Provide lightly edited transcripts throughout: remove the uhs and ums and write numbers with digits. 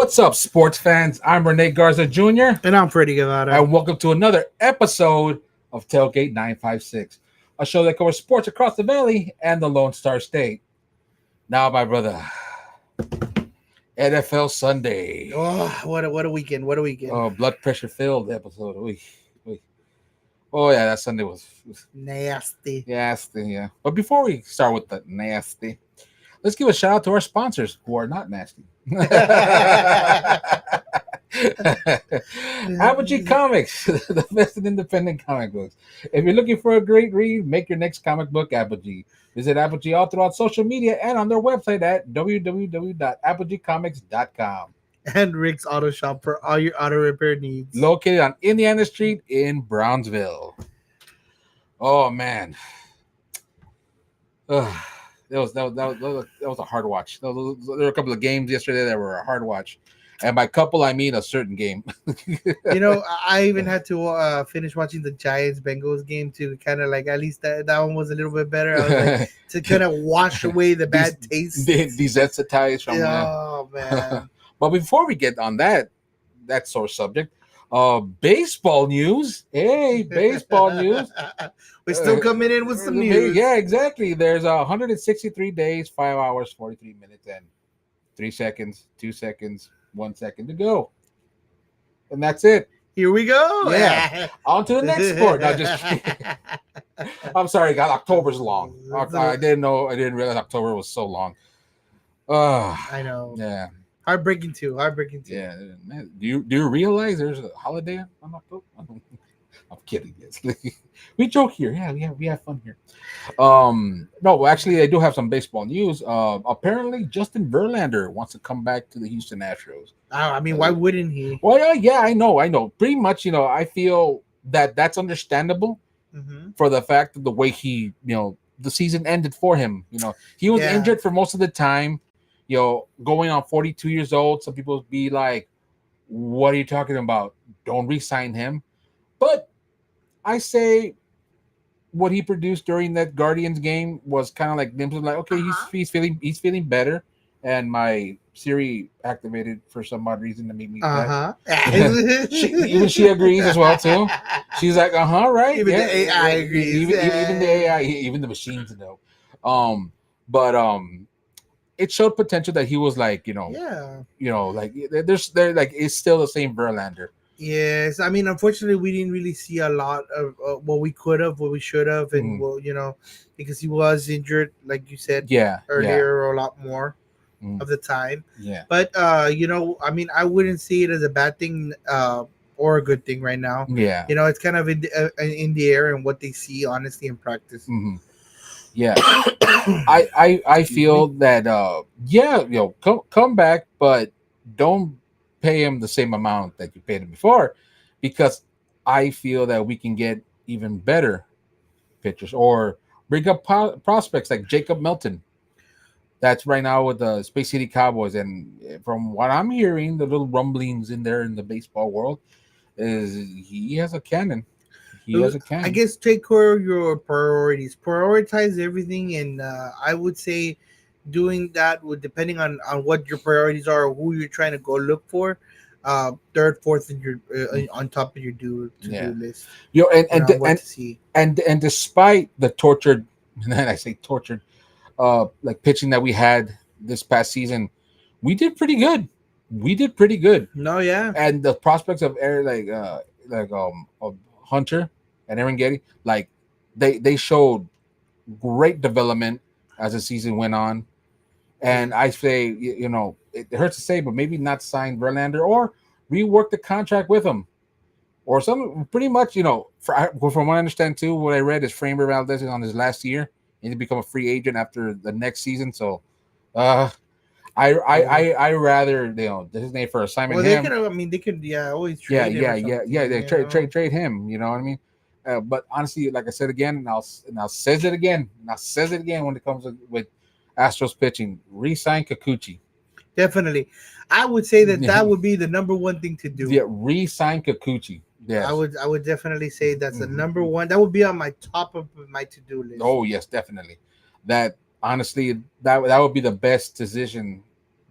What's up, sports fans? I'm Rene Garza Jr., And I'm Freddie Guevara. and welcome to another episode of Tailgate 956, a show that covers sports across the Valley and the Lone Star State. Now, my brother, NFL Sunday. Oh, what a weekend! What a weekend! Oh, blood pressure filled episode. Oy. Oh, yeah, that Sunday was Nasty. nasty. Yeah. But before we start with the nasty, let's give a shout out to our sponsors who are not nasty. Apogee Comics, the best in independent comic books. If you're looking for a great read, make your next comic book Apogee. Visit Apogee all throughout social media and on their website at www.apogeecomics.com. And Rick's Auto Shop for all your auto repair needs. Located on Indiana Street in Brownsville. Oh man, that was a hard watch. There were a couple of games yesterday that were a hard watch, and by couple I mean a certain game. I even had to finish watching the Giants Bengals game to kind of like at least that one was a little bit better. I was like to kind of wash away the bad taste. Desensitized from Oh man. But before we get on that sore subject, baseball news. Hey, baseball news. We're still coming in with some news. Yeah, exactly. There's 163 days, 5 hours, 43 minutes, and 3 seconds, 2 seconds, 1 second to go. And that's it. Here we go. Yeah. On to the next sport. No, just I'm sorry, God. October's long. I didn't realize October was so long. I know. Yeah. Heartbreaking too. Yeah, man. Do you realize there's a holiday on October? I'm kidding. We joke here. Yeah, we have fun here. No, actually, I do have some baseball news. Apparently, Justin Verlander wants to come back to the Houston Astros. I mean, why wouldn't he? Well, yeah, I know. Pretty much, I feel that's understandable for the fact of the way he, the season ended for him. He was injured for most of the time. Going on 42 years old, some people be like, what are you talking about? Don't re-sign him. But I say what he produced during that Guardians game was kind of like okay, he's feeling better. And my Siri activated for some odd reason to make me even she agrees as well too. She's like, right. Even the AI agrees. Even the AI, even the machines know. It showed potential that he was like, it's still the same Verlander. Yes, I mean, unfortunately, we didn't really see a lot of what we could have, what we should have, and because he was injured, like you said, earlier, a lot more of the time. Yeah, but I mean, I wouldn't see it as a bad thing or a good thing right now. Yeah, it's kind of in the air and what they see, honestly, in practice. Mm-hmm. Yeah, I feel that come back, but don't pay him the same amount that you paid him before, because I feel that we can get even better pitchers or bring up prospects like Jacob Milton. That's right now with the Space City Cowboys, and from what I'm hearing, the little rumblings in there in the baseball world is he has a cannon. I guess take care of your priorities. Prioritize everything, and I would say doing that would, depending on what your priorities are or who you're trying to go look for, third, fourth in your on top of your to-do list. And despite the tortured, and I say tortured, like pitching that we had this past season, we did pretty good. No, yeah. And the prospects of of Hunter and Aaron Getty, like they showed great development as the season went on. And I say, it hurts to say, but maybe not sign Verlander or rework the contract with him, or some pretty much, from what I understand too, what I read is Framber Valdez is on his last year and to become a free agent after the next season. So, I rather designate for assignment. Well, they could always trade him. Trade him. You know what I mean? But honestly, like I said again, and I'll says it again when it comes with Astros pitching, re-sign Kikuchi. Definitely, I would say that would be the number one thing to do. Yeah, re-sign Kikuchi. Yeah, I would definitely say that's the number one. That would be on my top of my to-do list. Oh yes, definitely. That honestly, that would be the best decision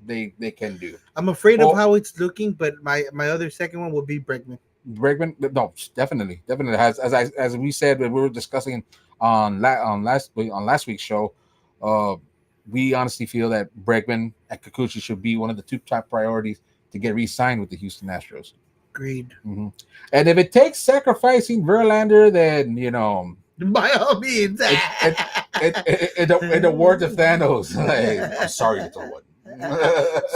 they can do. I'm afraid of how it's looking, but my other second one will be Bregman. Bregman, no, definitely has as we said when we were discussing on last week's show. Uh, we honestly feel that Bregman and Kikuchi should be one of the two top priorities to get re-signed with the Houston Astros. Agreed. Mm-hmm. And if it takes sacrificing Verlander, then by all means, in the words of Thanos, like, I'm sorry, little one.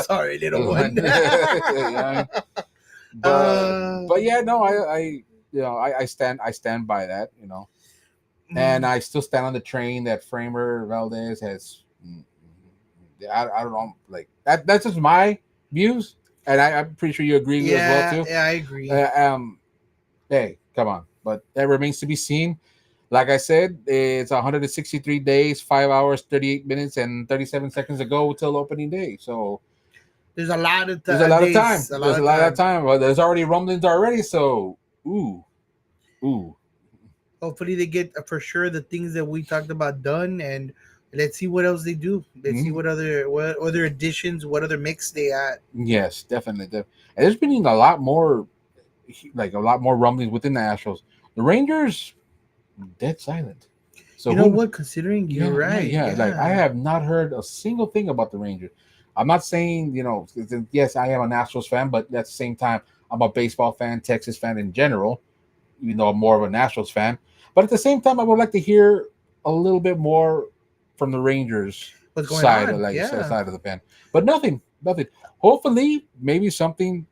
Sorry, little one. Yeah. But yeah, no, I stand by that, and I still stand on the train that Framer Valdez has. I don't know, like that. That's just my views, and I'm pretty sure you agree with as well too. Yeah, I agree. Hey, come on, but that remains to be seen. Like I said, it's 163 days, 5 hours, 38 minutes, and 37 seconds ago till opening day. So there's a lot of time. There's a lot of time. Well, there's already rumblings already. So ooh. Hopefully they get for sure the things that we talked about done, and let's see what else they do. Let's see what other additions, what other mix they add. Yes, definitely. And there's been a lot more rumblings within the Astros. The Rangers, dead silent. So you know what? Considering you're right, yeah, like I have not heard a single thing about the Rangers. I'm not saying yes, I am an Astros fan, but at the same time, I'm a baseball fan, Texas fan in general. Even though I'm more of a Nationals fan, but at the same time, I would like to hear a little bit more from the Rangers side of the pen. But nothing. Hopefully, maybe something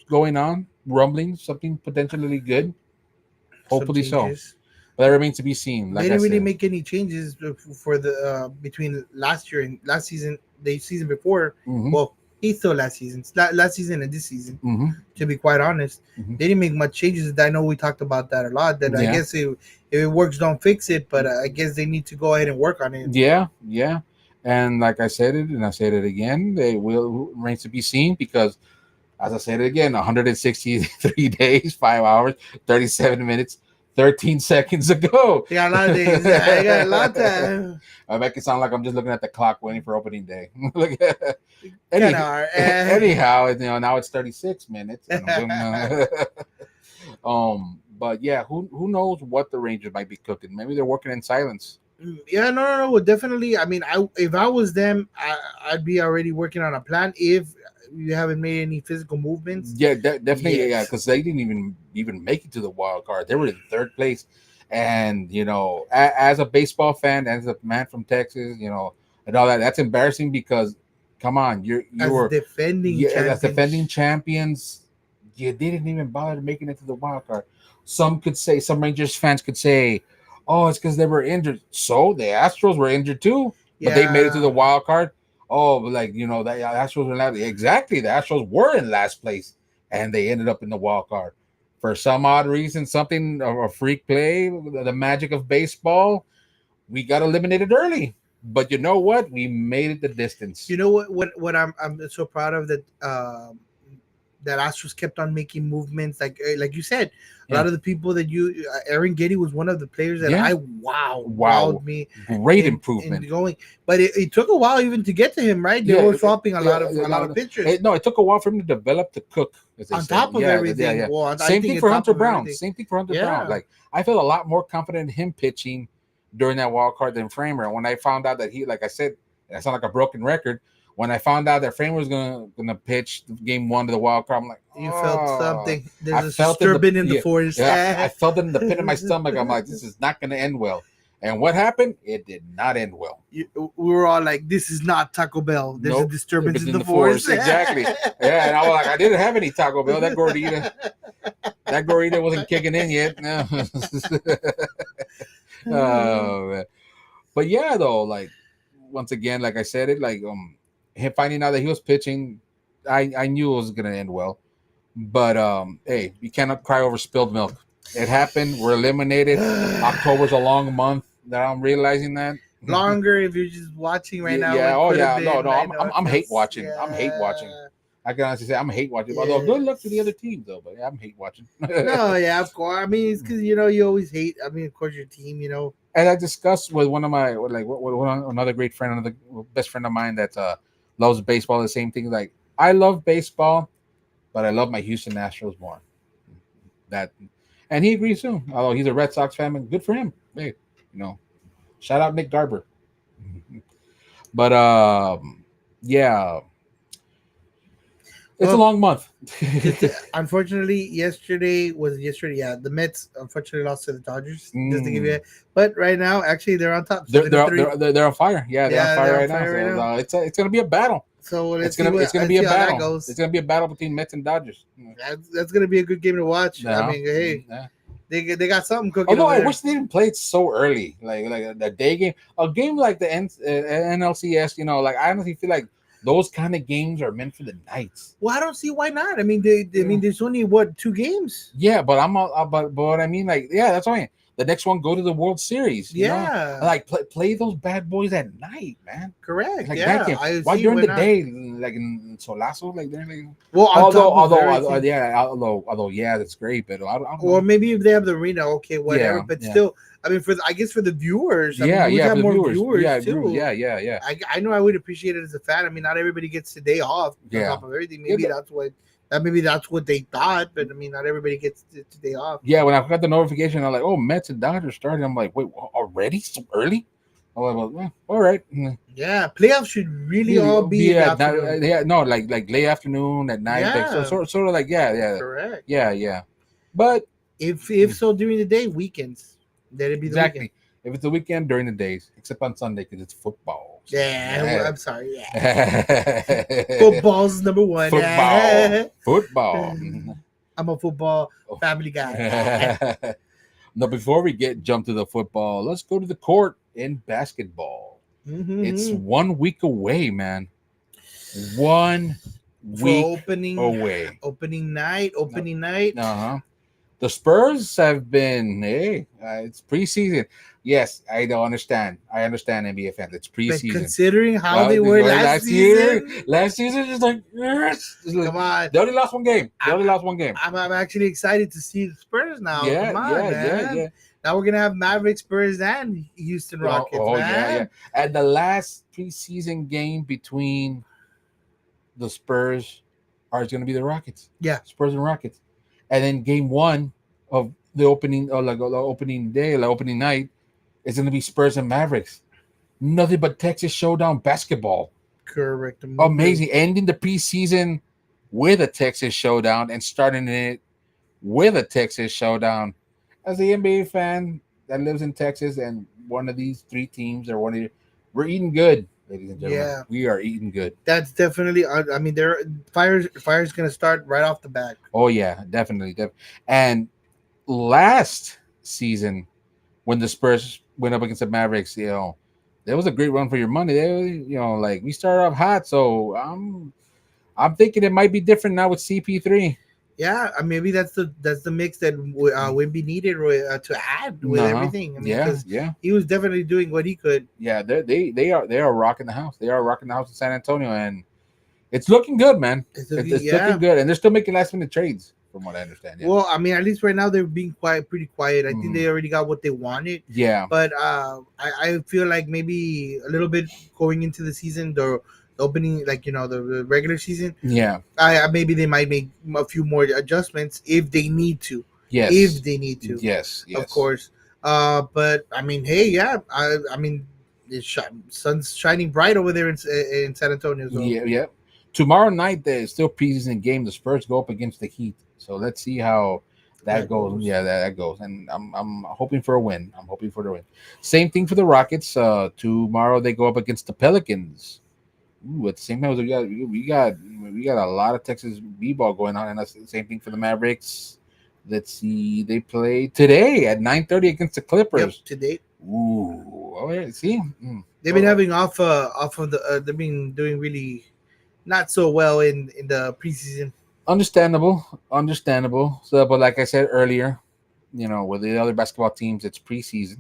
going on, rumbling, something potentially good. Hopefully so. But that remains to be seen. Like they didn't really make any changes for the between last year and last season. The season before, well, he's still last season and this season. To be quite honest, they didn't make much changes. I know we talked about that a lot. That I guess if it works, don't fix it. But I guess they need to go ahead and work on it. Yeah. And like I said it, and I said it again, they will remain to be seen because, as I said it again, 163 days, 5 hours, 37 minutes. 13 seconds ago. You got a lot of days. I got a lot of time. I make it sound like I'm just looking at the clock waiting for opening day. Anyhow, now it's 36 minutes. But yeah, who knows what the Rangers might be cooking? Maybe they're working in silence. Yeah, no. Well, definitely. I mean, if I was them, I'd be already working on a plan. If you haven't made any physical movements, definitely, because they didn't even make it to the wild card. They were in third place, and as a baseball fan, as a man from Texas, and all that, that's embarrassing because, come on, you were defending champions. You didn't even bother making it to the wild card. Some Rangers fans could say, "Oh, it's because they were injured." So the Astros were injured too, but they made it to the wild card. Oh, but the Astros were last. Exactly, the Astros were in last place, and they ended up in the wild card for some odd reason. Something of a freak play, the magic of baseball. We got eliminated early, but you know what? We made it the distance. You know what I'm so proud of that. That Astros kept on making movements, like you said. A lot of the people that Aaron Getty was one of the players that wowed me. Great improvement in going, but it took a while even to get to him. Right, they were swapping a lot of pitchers. It took a while for him to develop the cook. On top of everything, well, same thing for Hunter Brown. Like I felt a lot more confident in him pitching during that wild card than Framer. And when I found out that like I said, I sound like a broken record. When I found out that Framer was gonna pitch game one of the wild card, I'm like, you felt something. There's a disturbance in the force. Yeah, I felt it in the pit of my stomach. I'm like, this is not gonna end well. And what happened? It did not end well. We were all like, this is not Taco Bell. There's a disturbance in the force. Exactly. Yeah, and I was like, I didn't have any Taco Bell. That gordita wasn't kicking in yet. No. Oh, man. But yeah, though, like once again, like I said it, like him finding out that he was pitching, I knew it was gonna end well. But hey, you cannot cry over spilled milk. It happened. We're eliminated. October's a long month. That I'm realizing that. Longer if you're just watching right now. Yeah. Oh yeah. No. I'm hate watching. Yeah. I'm hate watching. I can honestly say I'm hate watching. Yeah. Although good luck to the other teams though. But yeah, I'm hate watching. No. Yeah. Of course. I mean, it's because you always hate. I mean, of course, your team. And I discussed with one of my another great friend, another best friend of mine that's loves baseball. The same thing. Like I love baseball, but I love my Houston Astros more. That, and he agrees too. Although he's a Red Sox fan, and good for him. Hey, you know, shout out Nick Garber. But yeah, it's a Well, long month. unfortunately, yesterday. Yeah, the Mets unfortunately lost to the Dodgers. Just to give you, Mm. but right now, actually, they're on top, They're, 7-3. they're they're they're on fire. Yeah, they're on Yeah, fire they're on right now. fire right So now. it's gonna be a battle. So It's let's see gonna what it's gonna let's be a see how that battle. goes. It's gonna be a battle between Mets and Dodgers. That's gonna be a good game to watch. I No. mean, hey, Yeah. they got something cooking Although over I there. wish they didn't play it so early, like the day game, a game like the NLCS. Like I honestly feel like those kind of games are meant for the nights. Well, I don't see why not. I mean, I mean, there's only what 2 games. Yeah, but but what I mean, like, yeah, that's what I mean. The next one, go to the World Series. Yeah, Like play those bad boys at night, man. correct. Like that Yeah, game. I Why see during why the not. day, like in Solazo, like they're like. Well, on top of everything. Yeah, although yeah, that's great, but I don't Or know. maybe if they have the arena, okay, whatever. Yeah, But yeah, still, I mean, I guess for the viewers, I mean, yeah, you would yeah. have For the more viewers, yeah, I viewers agree. too. Yeah. I know I would appreciate it as a fan. I mean, not everybody gets the day off on Yeah. top of everything. Yeah, Maybe that's what they thought, but I mean, not everybody gets the day off. yeah, when I got the notification, I'm like, oh, Mets and Dodgers started. I'm like, wait, already so early? I'm like, well, all right. Yeah, playoffs should really all be in the afternoon. Yeah, no, like late afternoon at night, like Yeah, sort of like correct. yeah. But If so, during the day, weekends, let it be the weekend. exactly, if it's a weekend during the days, except on Sunday because it's football. So, Yeah, I'm sorry. Yeah, yeah. football's number one. Football. I'm a football family guy. Now, before we jump to the football, let's go to the court in basketball. Mm-hmm. It's 1 week away, man. 1 week away. Opening night. Uh-huh. The Spurs have been, it's preseason. Yes, I don't understand. I understand NBA fans. It's preseason. But considering how they were last season, just like, yes. Come on. They only lost one game. I'm actually excited to see the Spurs now. Yeah, Come on, man. yeah. Now we're gonna have Mavericks, Spurs, and Houston Rockets, man. Yeah. And the last preseason game between the Spurs is going to be the Rockets. Yeah, Spurs and Rockets. And then game 1 of the opening, opening night, is going to be Spurs and Mavericks. Nothing but Texas Showdown basketball. Correct. Amazing. Ending the preseason with a Texas Showdown and starting it with a Texas Showdown. As the NBA fan that lives in Texas and one of these 3 teams we're eating good, ladies and gentlemen. Yeah. We are eating good. That's definitely. I mean, fire's going to start right off the bat. Oh yeah, definitely. And last season, when the Spurs went up against the Mavericks, there was a great run for your money. Like we started off hot, so I'm thinking it might be different now with CP3. Yeah, maybe that's the mix that Wemby needed to add with everything. I mean, he was definitely doing what he could. Yeah, they are rocking the house. They are rocking the house in San Antonio, and it's looking good, man. It's looking good, and they're still making last minute trades, from what I understand. Yeah. Well, I mean, at least right now they're being pretty quiet. I think they already got what they wanted. Yeah, but I feel like maybe a little bit going into the season, the opening, like the regular season. Yeah, maybe they might make a few more adjustments if they need to. Yes, if they need to. Yes, of course. But I mean, hey, yeah, I mean, sun's shining bright over there in San Antonio. So. Yeah. Tomorrow night there's still preseason game. The Spurs go up against the Heat. So let's see how that goes. Yeah, that goes. And I'm hoping for a win. Same thing for the Rockets. Tomorrow they go up against the Pelicans. Ooh, at the same time, we got a lot of Texas b-ball going on, and that's the same thing for the Mavericks. Let's see, they play today at 9:30 against the Clippers. Yep, today. Ooh, all right. See, they've been having off of the. They've been doing really not so well in the preseason. Understandable. So, but like I said earlier, with the other basketball teams, it's preseason.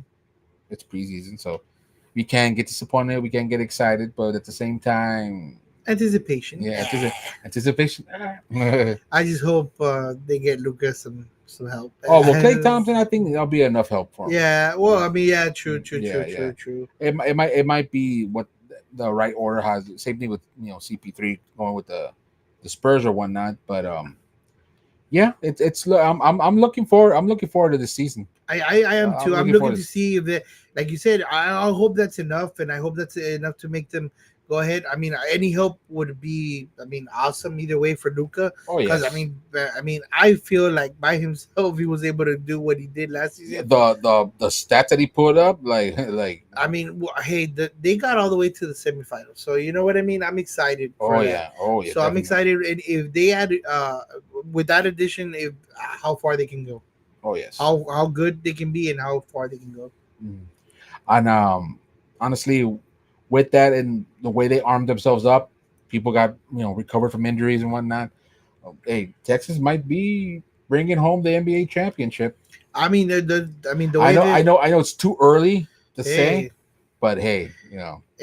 So. We can't get disappointed. We can't get excited, but at the same time, anticipation. Yeah, anticipation. I just hope they get Lucas some help. Oh well, Klay Thompson, I think that'll be enough help for him. Yeah. Well, I mean, yeah, true. It might be what the right order. Has same thing with CP3 going with the Spurs or whatnot. But yeah, I'm looking forward. I'm looking forward to this season. I am too. I'm looking looking forward to to. see if that, like you said, I hope that's enough, and I hope that's enough to make them go ahead. I mean, any help would be, I mean, awesome either way for Luca, Oh because yes, I mean, I feel like by himself he was able to do what he did last yeah, season. the stats that he put up, like I mean, hey, they got all the way to the semifinals, so you know what I mean. I'm excited oh for that. yeah, oh yeah, So I'm definitely. excited, and if they add, with that addition, if how far they can go, Oh yes. how good they can be, and how far they can go. Mhm. And honestly, with that and the way they armed themselves up, people got recovered from injuries and whatnot. Hey, Texas might be bringing home the NBA championship. I mean, I mean the way they, I know. It's too early to say, hey, but hey,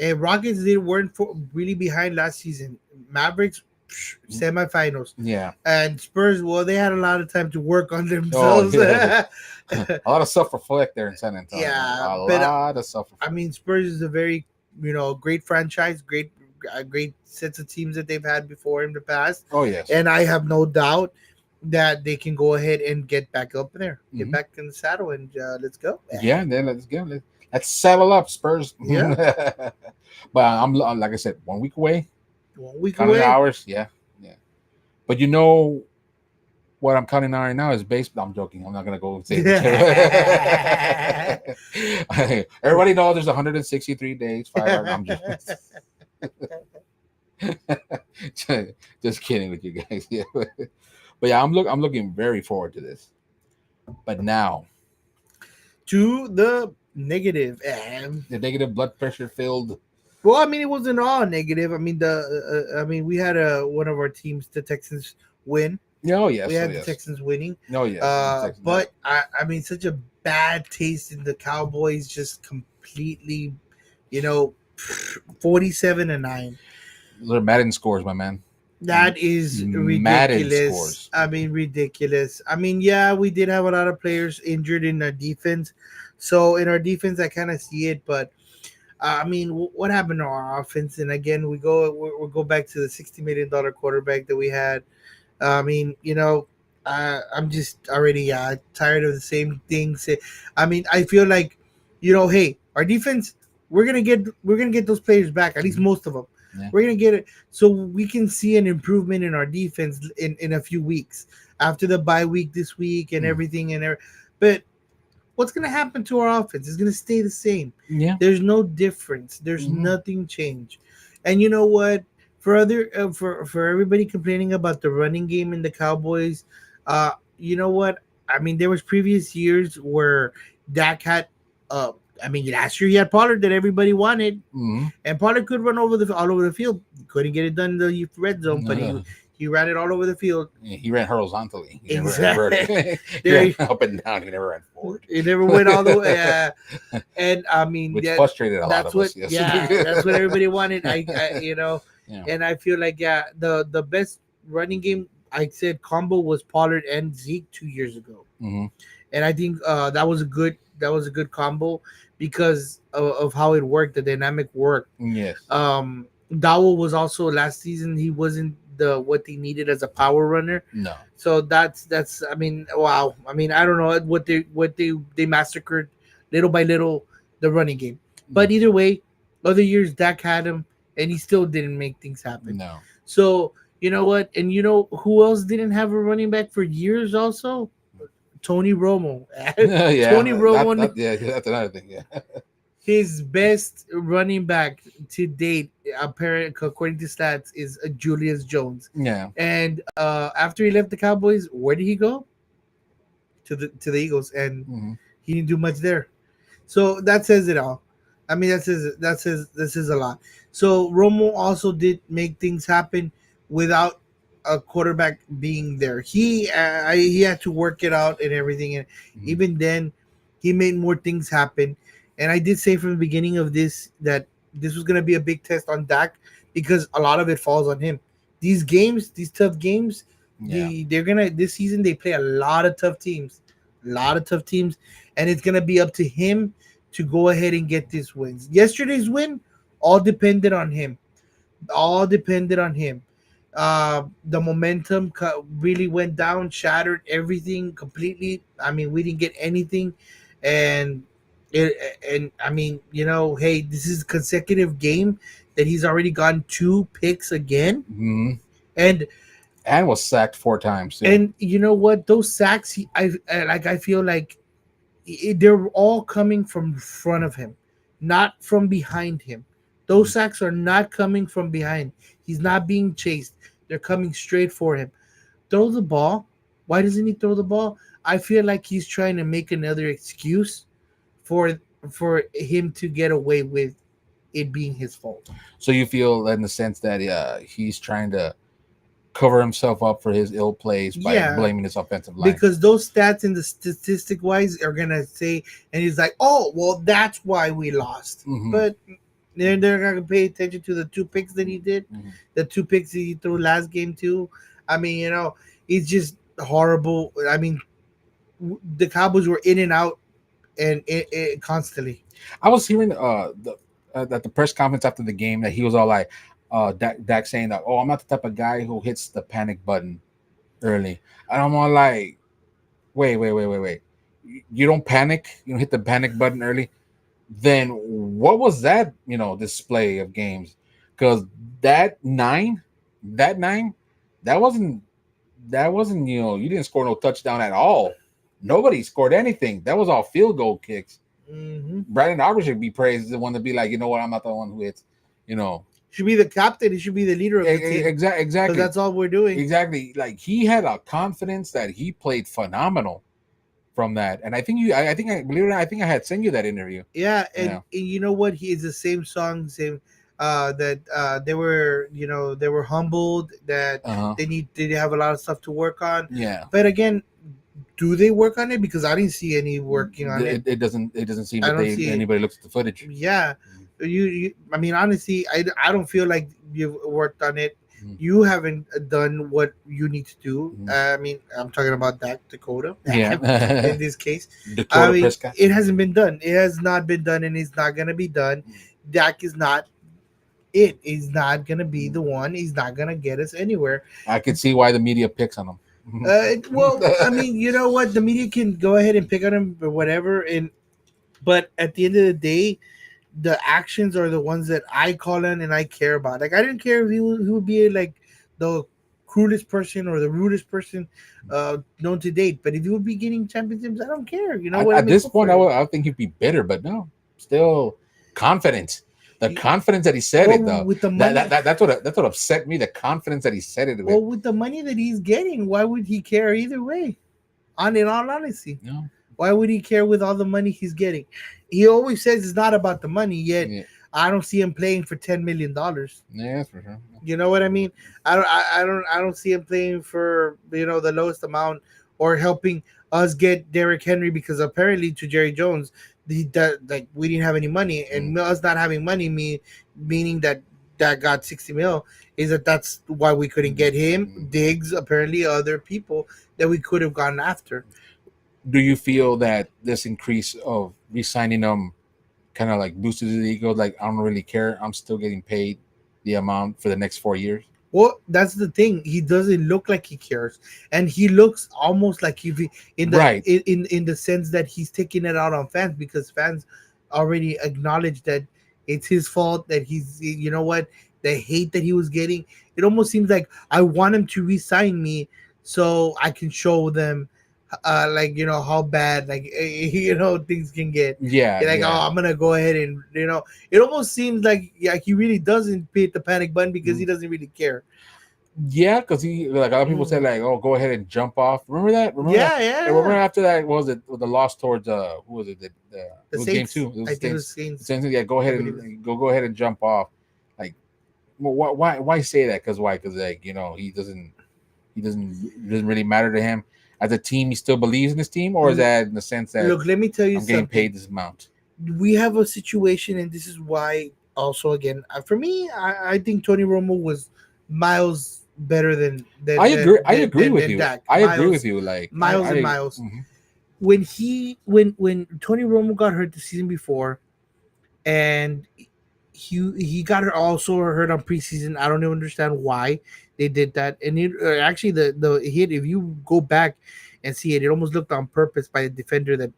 and Rockets they weren't really behind last season. Mavericks semifinals, yeah. and Spurs, well, they had a lot of time to work on Oh themselves. yeah, a lot of self reflect there in San Antonio. Yeah, A but lot of self I reflect. mean, Spurs is a very great franchise, great sets of teams that they've had before in the past, Oh yes. and I have no doubt that they can go ahead and get back up there, get Hmm. back in the saddle, and let's go. Yeah, then let's go. Let's settle up, Spurs. Yeah, But I'm like I said, 1 week away. 1 week Counting the away. hours. Yeah, yeah. But you know what I'm counting on right now is baseball. I'm joking. I'm not gonna go say the Everybody knows there's 163 days, 5 hours. I'm just just kidding with you guys. Yeah, but yeah, I'm looking very forward to this. But now To the negative. the negative blood pressure filled. Well, I mean, it wasn't all negative. I mean, I mean, we had one of our teams, the Texans, win. Oh We yes, oh had the yes, Texans winning. oh yes. But I mean, such a bad taste in the Cowboys, just completely, you know, 47-9. They're Madden scores, my man. That is Madden ridiculous. scores. I mean, ridiculous. I mean, yeah, we did have a lot of players injured in our defense. So in our defense, I kind of see it, but I mean, what happened to our offense? And again, we'll go back to the $60 million quarterback that we had. I mean, I'm just already tired of the same things. I mean, I feel like, hey, our defense, we're gonna get those players back, at least Mhm. most of them. Yeah. We're gonna get it, so we can see an improvement in our defense in a few weeks after the bye week this week and Mm. everything but what's going to happen to our offense? It's going to stay the same. Yeah. There's no difference. There's Hmm. nothing changed. And you know what? For other for everybody complaining about the running game in the Cowboys, you know what? I mean, there was previous years where Dak had, uh, I mean, last year he had Pollard that everybody wanted, Hmm. and Pollard could run all over the field. He couldn't get it done in the red zone, but he ran it all over the field. He ran horizontally. He never ran Exactly. vertically. He There, ran up and down. He never ran forward. he never went all the way. And I mean, Which yeah, frustrated a lot that's of us. what, Yes. yeah, that's what everybody wanted. Yeah. And I feel like, yeah, the best running game I said combo was Pollard and Zeke 2 years ago, Hmm. and I think that was a good combo because of how it worked, the dynamic worked. Yes. Dowell was also last season. He wasn't the what they needed as a power runner. No. So that's I mean, wow. I mean, I don't know what they massacred little by little the running game. But either way, other years Dak had him and he still didn't make things happen. No. So you know what? And you know who else didn't have a running back for years also? Tony Romo. Yeah. Tony Romo, Yeah. That's another thing. Yeah. his best running back to date, apparently according to stats, is Julius Jones. Yeah. And after he left the Cowboys, where did he go? To the Eagles, and Hmm. he didn't do much there. So that says it all. I mean, that says a lot. So Romo also did make things happen without a quarterback being there. He had to work it out and everything, and Hmm. even then, he made more things happen. And I did say from the beginning of this that this was going to be a big test on Dak because a lot of it falls on him. These games, these tough games, Yeah. they're gonna this season they play a lot of tough teams, and it's gonna be up to him to go ahead and get these wins. Yesterday's win All depended on him. All depended on him. The momentum really went down, shattered everything completely. I mean, we didn't get anything, and it, and I mean, hey, this is a consecutive game that he's already gotten 2 picks again, and was sacked 4 times. Yeah. and you know what? Those sacks, I feel like they're all coming from front of him, not from behind him. Those sacks are not coming from behind. He's not being chased. They're coming straight for him. Throw the ball. Why doesn't he throw the ball? I feel like he's trying to make another excuse for him to get away with it being his fault. So you feel in the sense that he's trying to cover himself up for his ill plays by blaming his offensive line, because those stats in the statistic wise are gonna say, and he's like, oh well, that's why we lost. But they're not gonna pay attention to the 2 picks that he did, the 2 picks that he threw last game too. I mean, it's just horrible. I mean, the Cowboys were in and out and constantly. I was hearing at the press conference after the game that he was all like, Dak saying that, oh, I'm not the type of guy who hits the panic button early. And I'm all like, wait. You don't panic? You don't hit the panic button early? Then what was that, display of games? Because that nine, that wasn't, you didn't score no touchdown at all. Nobody scored anything. That was all field goal kicks. Brandon Aubrey should be praised, the one to be like, you know what, I'm not the one who hits, should be the captain. He should be the leader of the team. Exactly. That's all we're doing. Exactly. Like, he had a confidence that he played phenomenal from that. And I think believe it or not, I think I had sent you that interview. Yeah, and you know what? He is the same song, same that they were humbled, that they have a lot of stuff to work on. Yeah. But again, do they work on it? Because I didn't see any working on it. It doesn't seem that anybody looks at the footage. Yeah. I mean, honestly, I don't feel like you've worked on it. You haven't done what you need to do. I mean, I'm talking about Dakota. Yeah. In this case, it hasn't been done. It has not been done, and it's not gonna be done. Dak is not it. He's not gonna be the one. He's not gonna get us anywhere. I can see why the media picks on him. Well, I mean, you know what? The media can go ahead and pick on him or whatever, but at the end of the day, the actions are the ones that I call on and I care about. Like, I didn't care if he would be like the cruelest person or the rudest person known to date, but if he would be getting championships, I don't care. You know what? At this point, I think he'd be bitter, but no, still confident. The confidence that he said it, though, with the money, that's what upset me. The confidence that he said it with. Well, with the money that he's getting, why would he care either way? In all honesty, no. Why would he care with all the money he's getting? He always says it's not about the money. Yet I don't see him playing for $10 million. Yeah, that's for sure. You know what I mean? I don't see him playing for the lowest amount or helping us get Derrick Henry, because apparently to Jerry Jones, we didn't have any money, and us not having money meaning that got 60 mil that's why we couldn't get him. Diggs, apparently other people that we could have gone after. Do you feel that this increase of re-signing them kind of like boosted his ego? Like, I don't really care. I'm still getting paid the amount for the next 4 years. Well, that's the thing. He doesn't look like he cares, and he looks almost like in the sense that he's taking it out on fans, because fans already acknowledge that it's his fault, that he's, you know what, the hate that he was getting. It almost seems like, I want him to re-sign me so I can show them how bad things can get. Oh, I'm gonna go ahead and it almost seems like he really doesn't hit the panic button because he doesn't really care. Yeah, because he, like, a lot of people said, like, oh, go ahead and jump off. Remember that? Yeah. Remember after that, what was it, the loss towards who was it? The Saints. Game 2. It was Saints. Yeah, go ahead and jump off. Like, why say that? Because why? Because, like, he doesn't really matter to him. As a team, he still believes in his team, or is that in the sense that, look, let me tell you, I'm getting paid this amount? We have a situation, and this is why. Also, again, for me, I think Tony Romo was miles better than I agree with you. Dak. I agree with you. Like, miles. Mm-hmm. When Tony Romo got hurt the season before, and he got also hurt on preseason. I don't even understand why they did that. And actually, the hit, if you go back and see it, it almost looked on purpose by a defender that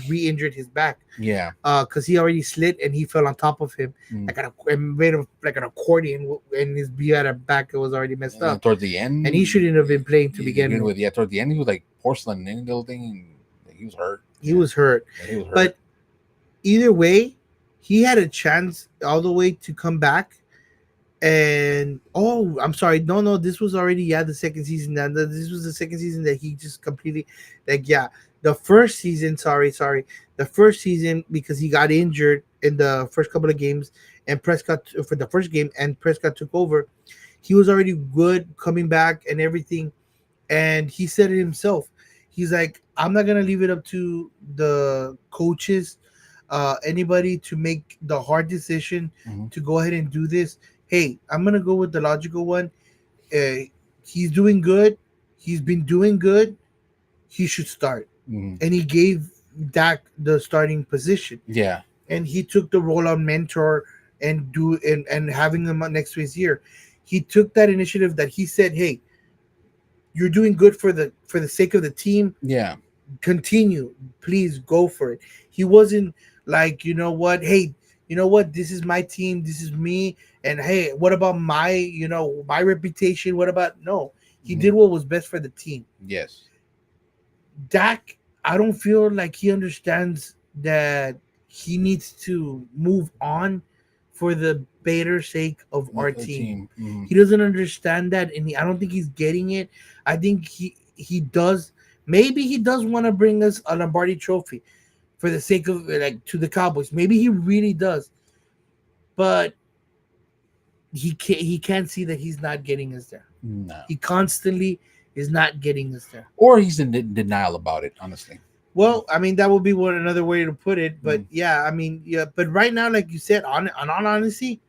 re-injured his back. Yeah. Because he already slid and he fell on top of him, and made him like an accordion, and his back was already messed up. Towards the end, and he shouldn't have been playing to begin with. Yeah, towards the end, he was like porcelain and little thing. He was hurt. He was hurt. Yeah, he was hurt. But either way, he had a chance all the way to come back. And I'm sorry, no, this was already the second season. This was the second season that he just completely the first season. Sorry, the first season, because he got injured in the first couple of games, and Prescott for the first game, and Prescott took over. He was already good coming back and everything, and he said it himself. He's like, I'm not gonna leave it up to the coaches, anybody to make the hard decision to go ahead and do this. Hey, I'm gonna go with the logical one. He's doing good. He's been doing good. He should start. And he gave Dak the starting position. Yeah. And he took the role on mentor and having him next to his ear. He took that initiative that he said, hey, you're doing good for the sake of the team. Yeah. Continue. Please go for it. He wasn't like, you know what? Hey, you know what? This is my team. This is me. And hey, what about my reputation? What about no? He did what was best for the team. Yes. Dak, I don't feel like he understands that he needs to move on for the better sake of our team. He doesn't understand that, and I don't think he's getting it. I think he does. Maybe he does want to bring us a Lombardi trophy for the sake of to the Cowboys. Maybe he really does, but he can't see that he's not getting us there. No, he constantly is not getting us there, or he's in denial about it. Honestly, well, I mean that would be another way to put it. But but right now, like you said, on all honesty,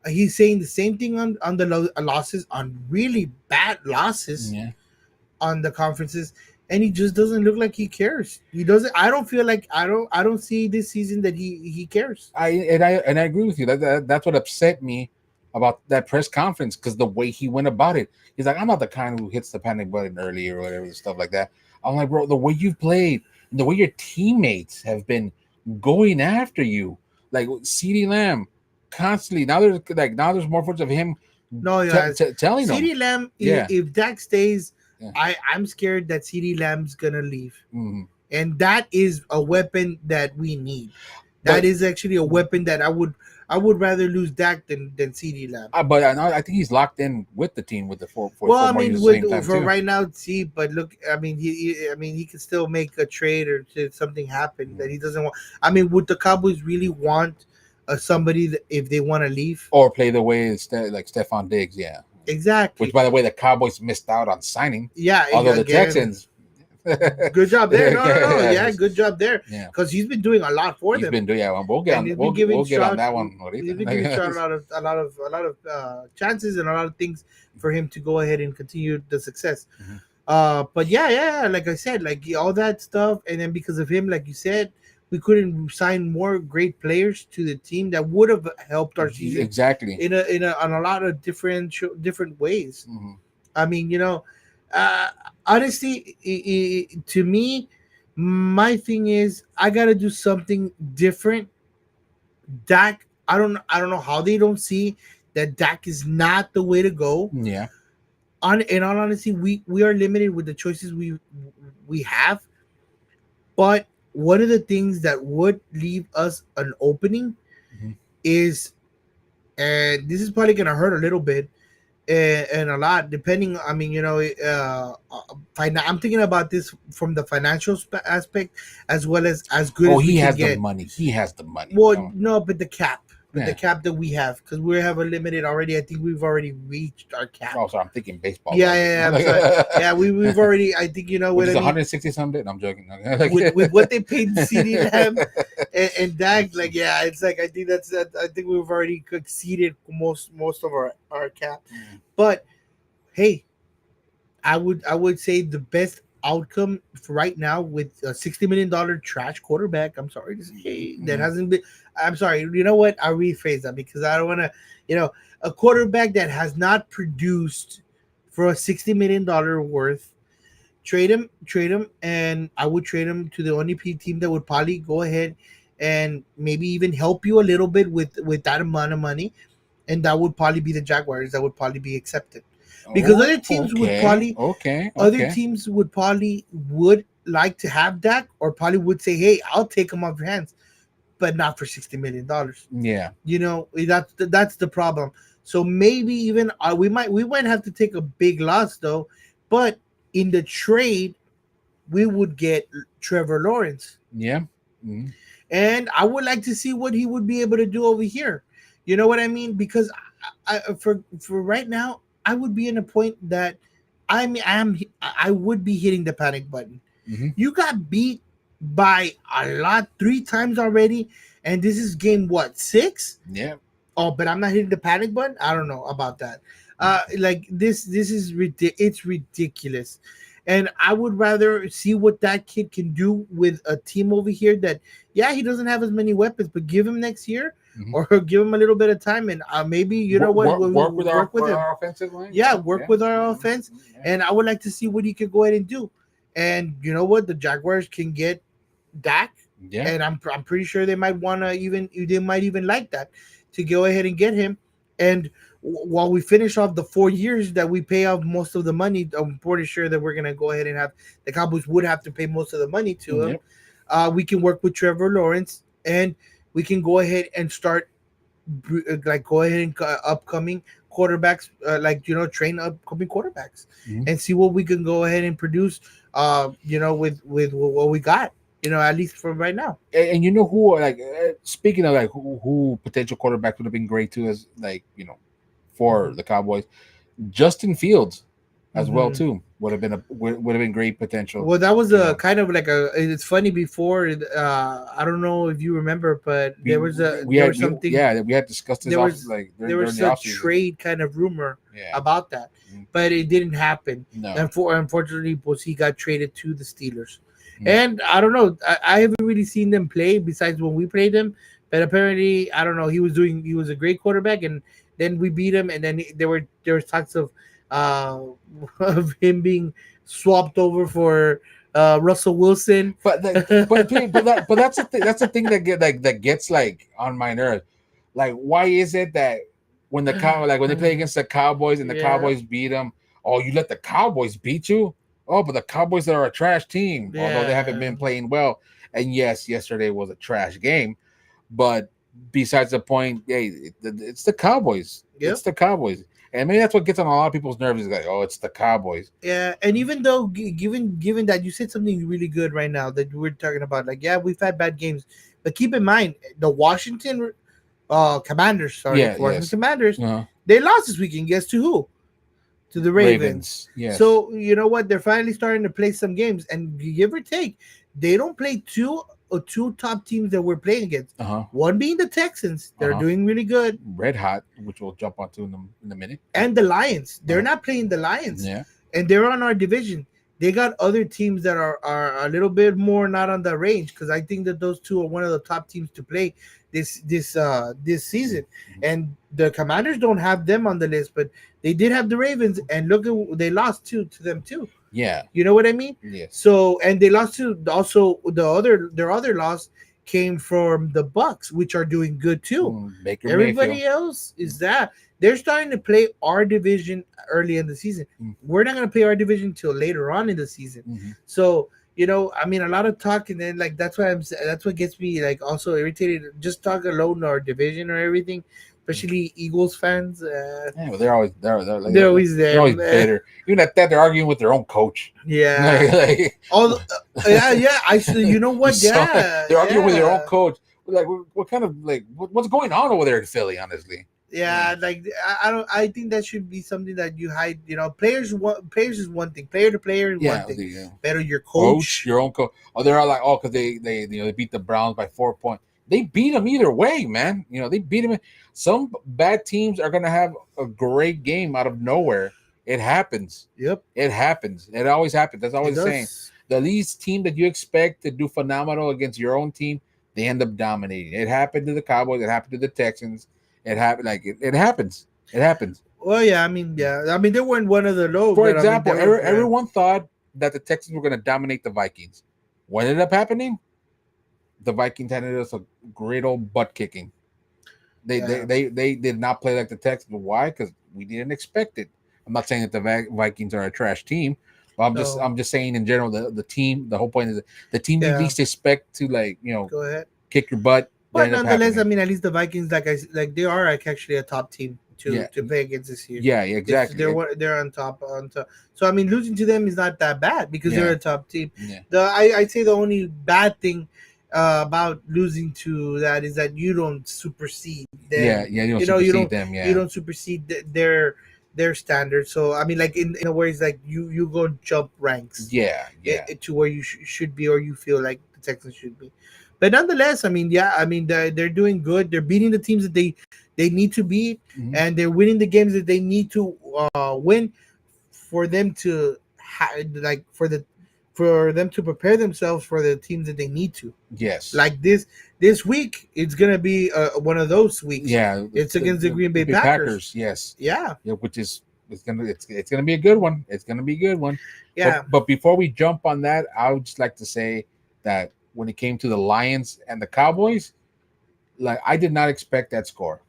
he's saying the same thing on the losses, on really bad losses, on the conferences. And he just doesn't look like he cares. He doesn't. I don't feel like I don't see this season that he cares. I agree with you. That's what upset me about that press conference, because the way he went about it. He's like, I'm not the kind who hits the panic button early or whatever, stuff like that. I'm like, bro, the way you've played, the way your teammates have been going after you, like CeeDee Lamb, constantly. Now there's more footage of him. No, telling them. CeeDee Lamb. If Dak stays. Yeah. I'm scared that CeeDee Lamb's gonna leave, and that is a weapon that we need. That is actually a weapon that I would rather lose Dak than CeeDee Lamb. But I think he's locked in with the team with the four. Well, I mean, for right now, see, but look, I mean, he can still make a trade or something happen that he doesn't want. I mean, would the Cowboys really want somebody that, if they want to leave or play the way like Stephon Diggs? Yeah. Exactly. Which, by the way, the Cowboys missed out on signing. Yeah. Although the Texans. Good job there. No. Yeah, good job there. Yeah. Because he's been doing a lot for them. He's been doing. Yeah, we'll get on that one. He's been giving Sean a lot of chances and a lot of things for him to go ahead and continue the success. But yeah, like I said, like all that stuff, and then because of him, like you said, we couldn't sign more great players to the team that would have helped our season exactly in a lot of different ways. I mean, honestly, to me, my thing is I gotta do something different. Dak, I don't know how they don't see that Dak is not the way to go. Yeah. In all honesty, we are limited with the choices we have, but one of the things that would leave us an opening is, and this is probably going to hurt a little bit and a lot, depending. I mean, I'm thinking about this from the financial aspect as well as good. Oh, he has the money. He has the money. Well, no, but the cap. The cap that we have, because we have a limited already. I think we've already reached our cap. Oh, sorry, I'm thinking baseball. Yeah. I'm sorry. Yeah, we've already. I think what 160 something. No, I'm joking. with what they paid CeeDee Lamb and Dak, like it's like I think I think we've already exceeded most of our cap. But hey, I would say the best outcome for right now with a $60 million trash quarterback. I'm sorry to say that hasn't been. I'm sorry. You know what? I'll rephrase that because I don't want to. A quarterback that has not produced for a $60 million worth. Trade him, and I would trade him to the only team that would probably go ahead and maybe even help you a little bit with that amount of money, and that would probably be the Jaguars. That would probably be accepted, because other teams would probably would like to have Dak, or probably would say, "Hey, I'll take him off your hands," but not for $60 million. Yeah, That's the problem. So maybe even we might have to take a big loss though, but in the trade we would get Trevor Lawrence. Yeah. Mm-hmm. And I would like to see what he would be able to do over here. You know what I mean? Because for right now, I would be in a point that I would be hitting the panic button. Mm-hmm. You got beat by a lot 3 times already, and this is game what 6? Yeah. Oh, but I'm not hitting the panic button. I don't know about that. Like this is it's ridiculous, and I would rather see what that kid can do with a team over here. That he doesn't have as many weapons, but give him next year, or give him a little bit of time, and maybe work with him. Our offensive line. Yeah, work with our offense, and I would like to see what he could go ahead and do. And you know what, the Jaguars can get Dak, and I'm pretty sure they might even like that to go ahead and get him. And while we finish off the 4 years that we pay off most of the money, I'm pretty sure that we're gonna go ahead and have the Cowboys would have to pay most of the money to him. We can work with Trevor Lawrence, and we can go ahead and start upcoming quarterbacks, train upcoming quarterbacks, and see what we can go ahead and produce. With what we got. At least from right now. And you know who, speaking of who potential quarterback would have been great too, as for the Cowboys, Justin Fields as well too would have been great potential. Well, that was kind of like it's funny before. I don't know if you remember, but we had discussed this. There was a trade kind of rumor about that, but it didn't happen. No. Unfortunately, he got traded to the Steelers. And I don't know. I haven't really seen them play besides when we played them. But apparently, I don't know. He was a great quarterback, and then we beat him. And then there was talks of him being swapped over for Russell Wilson. But that's the thing. That's the thing that gets on my nerves. Why is it that when the when they play against the Cowboys and the Cowboys beat them, you let the Cowboys beat you? Oh, but the Cowboys are a trash team, although they haven't been playing well. And yes, yesterday was a trash game. But besides the point, it's the Cowboys. Yep. It's the Cowboys. And maybe that's what gets on a lot of people's nerves is it's the Cowboys. Yeah, and even though, given that you said something really good right now that we're talking about, we've had bad games. But keep in mind, the Washington Commanders, Commanders, they lost this weekend. Guess to who? To the Ravens. Yes. So you know what? They're finally starting to play some games, and give or take, they don't play two top teams that we're playing against. One being the Texans, they're doing really good, red hot, which we'll jump onto in a minute. And the Lions, they're not playing the Lions. Yeah, and they're on our division. They got other teams that are a little bit more not on the range, because I think that those two are one of the top teams to play this season. And the Commanders don't have them on the list, but they did have the Ravens, and look at they lost to them too. Yeah, you know what I mean. Yes. So, and they lost to also their other loss came from the Bucks, which are doing good too. Everybody else is that they're starting to play our division early in the season. We're not going to play our division till later on in the season. So, I mean, a lot of talk, and then that's what gets me also irritated. Just talk alone our division or everything, especially Eagles fans. Well, they're always there. They're always there. They're always bitter. Even at that, they're arguing with their own coach. Yeah. I you know what? They're arguing with their own coach. What kind of what's going on over there in Philly? Honestly. Yeah, I think that should be something that you hide. Players is one thing. Player to player is one thing. Yeah. Better your coach, your own coach. They're all because they beat the Browns by 4 points. They beat them either way, man. They beat them. Some bad teams are gonna have a great game out of nowhere, It happens. Yep. It happens. It always happens. That's always It the same. does. The least team that you expect to do phenomenal against your own team, they end up dominating. It happened to the Cowboys. It happened to the Texans. It happened. Like it happens. It happens. Well, yeah. I mean, yeah. I mean, they weren't one of the low. For But I mean, example, they were, everyone thought that the Texans were going to dominate the Vikings. What ended up happening? The Vikings handed us a great old butt kicking. They did not play like the Texans. Why? Because we didn't expect it. I'm not saying that the Vikings are a trash team, but I'm just saying in general the team. The whole point is the team you least expect to go ahead, kick your butt. But nonetheless, I mean, at least the Vikings, they are actually a top team to play against this year. Yeah, exactly. They're on top. So I mean, losing to them is not that bad because they're a top team. Yeah. I'd say the only bad thing about losing to that is that you don't supersede them. You don't supersede their standards. So I mean, like in a way, it's like you go jump ranks. To where you should be, or you feel like the Texans should be. But nonetheless, I mean, they're doing good. They're beating the teams that they need to beat, and they're winning the games that they need to win for them to for them to prepare themselves for the teams that they need to. Yes. Like this week, it's gonna be one of those weeks. Yeah. It's against the Green Bay Packers. Yes. Yeah. Which is it's gonna be a good one. It's gonna be a good one. Yeah. But before we jump on that, I would just like to say that when it came to the Lions and the Cowboys, like I did not expect that score.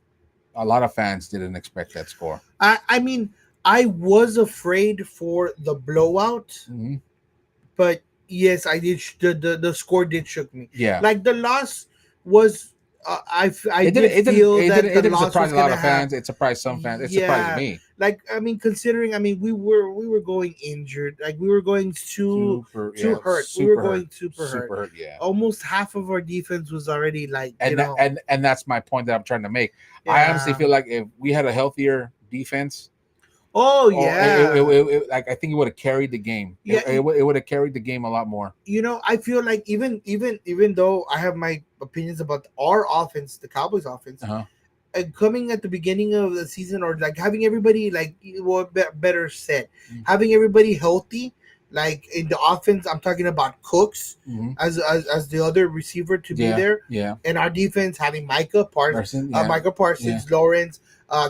A lot of fans didn't expect that score. I mean, I was afraid for the blowout, but yes, I did. The score did shook me. Yeah, like the loss was. It didn't surprise a lot of fans. It surprised some fans. It surprised me. Like I mean, considering we were going injured. Like we were going too hurt. We were going super hurt. Yeah. Almost half of our defense was already like and that's my point that I'm trying to make. Yeah. I honestly feel like if we had a healthier defense. Oh yeah, like I think it would have carried the game. Yeah, it would have carried the game a lot more. I feel like even though I have my opinions about our offense, the Cowboys' offense, and coming at the beginning of the season, or like having everybody better said, having everybody healthy, like in the offense, I'm talking about Cooks as the other receiver to be there, and our defense having Micah Parsons, Lawrence,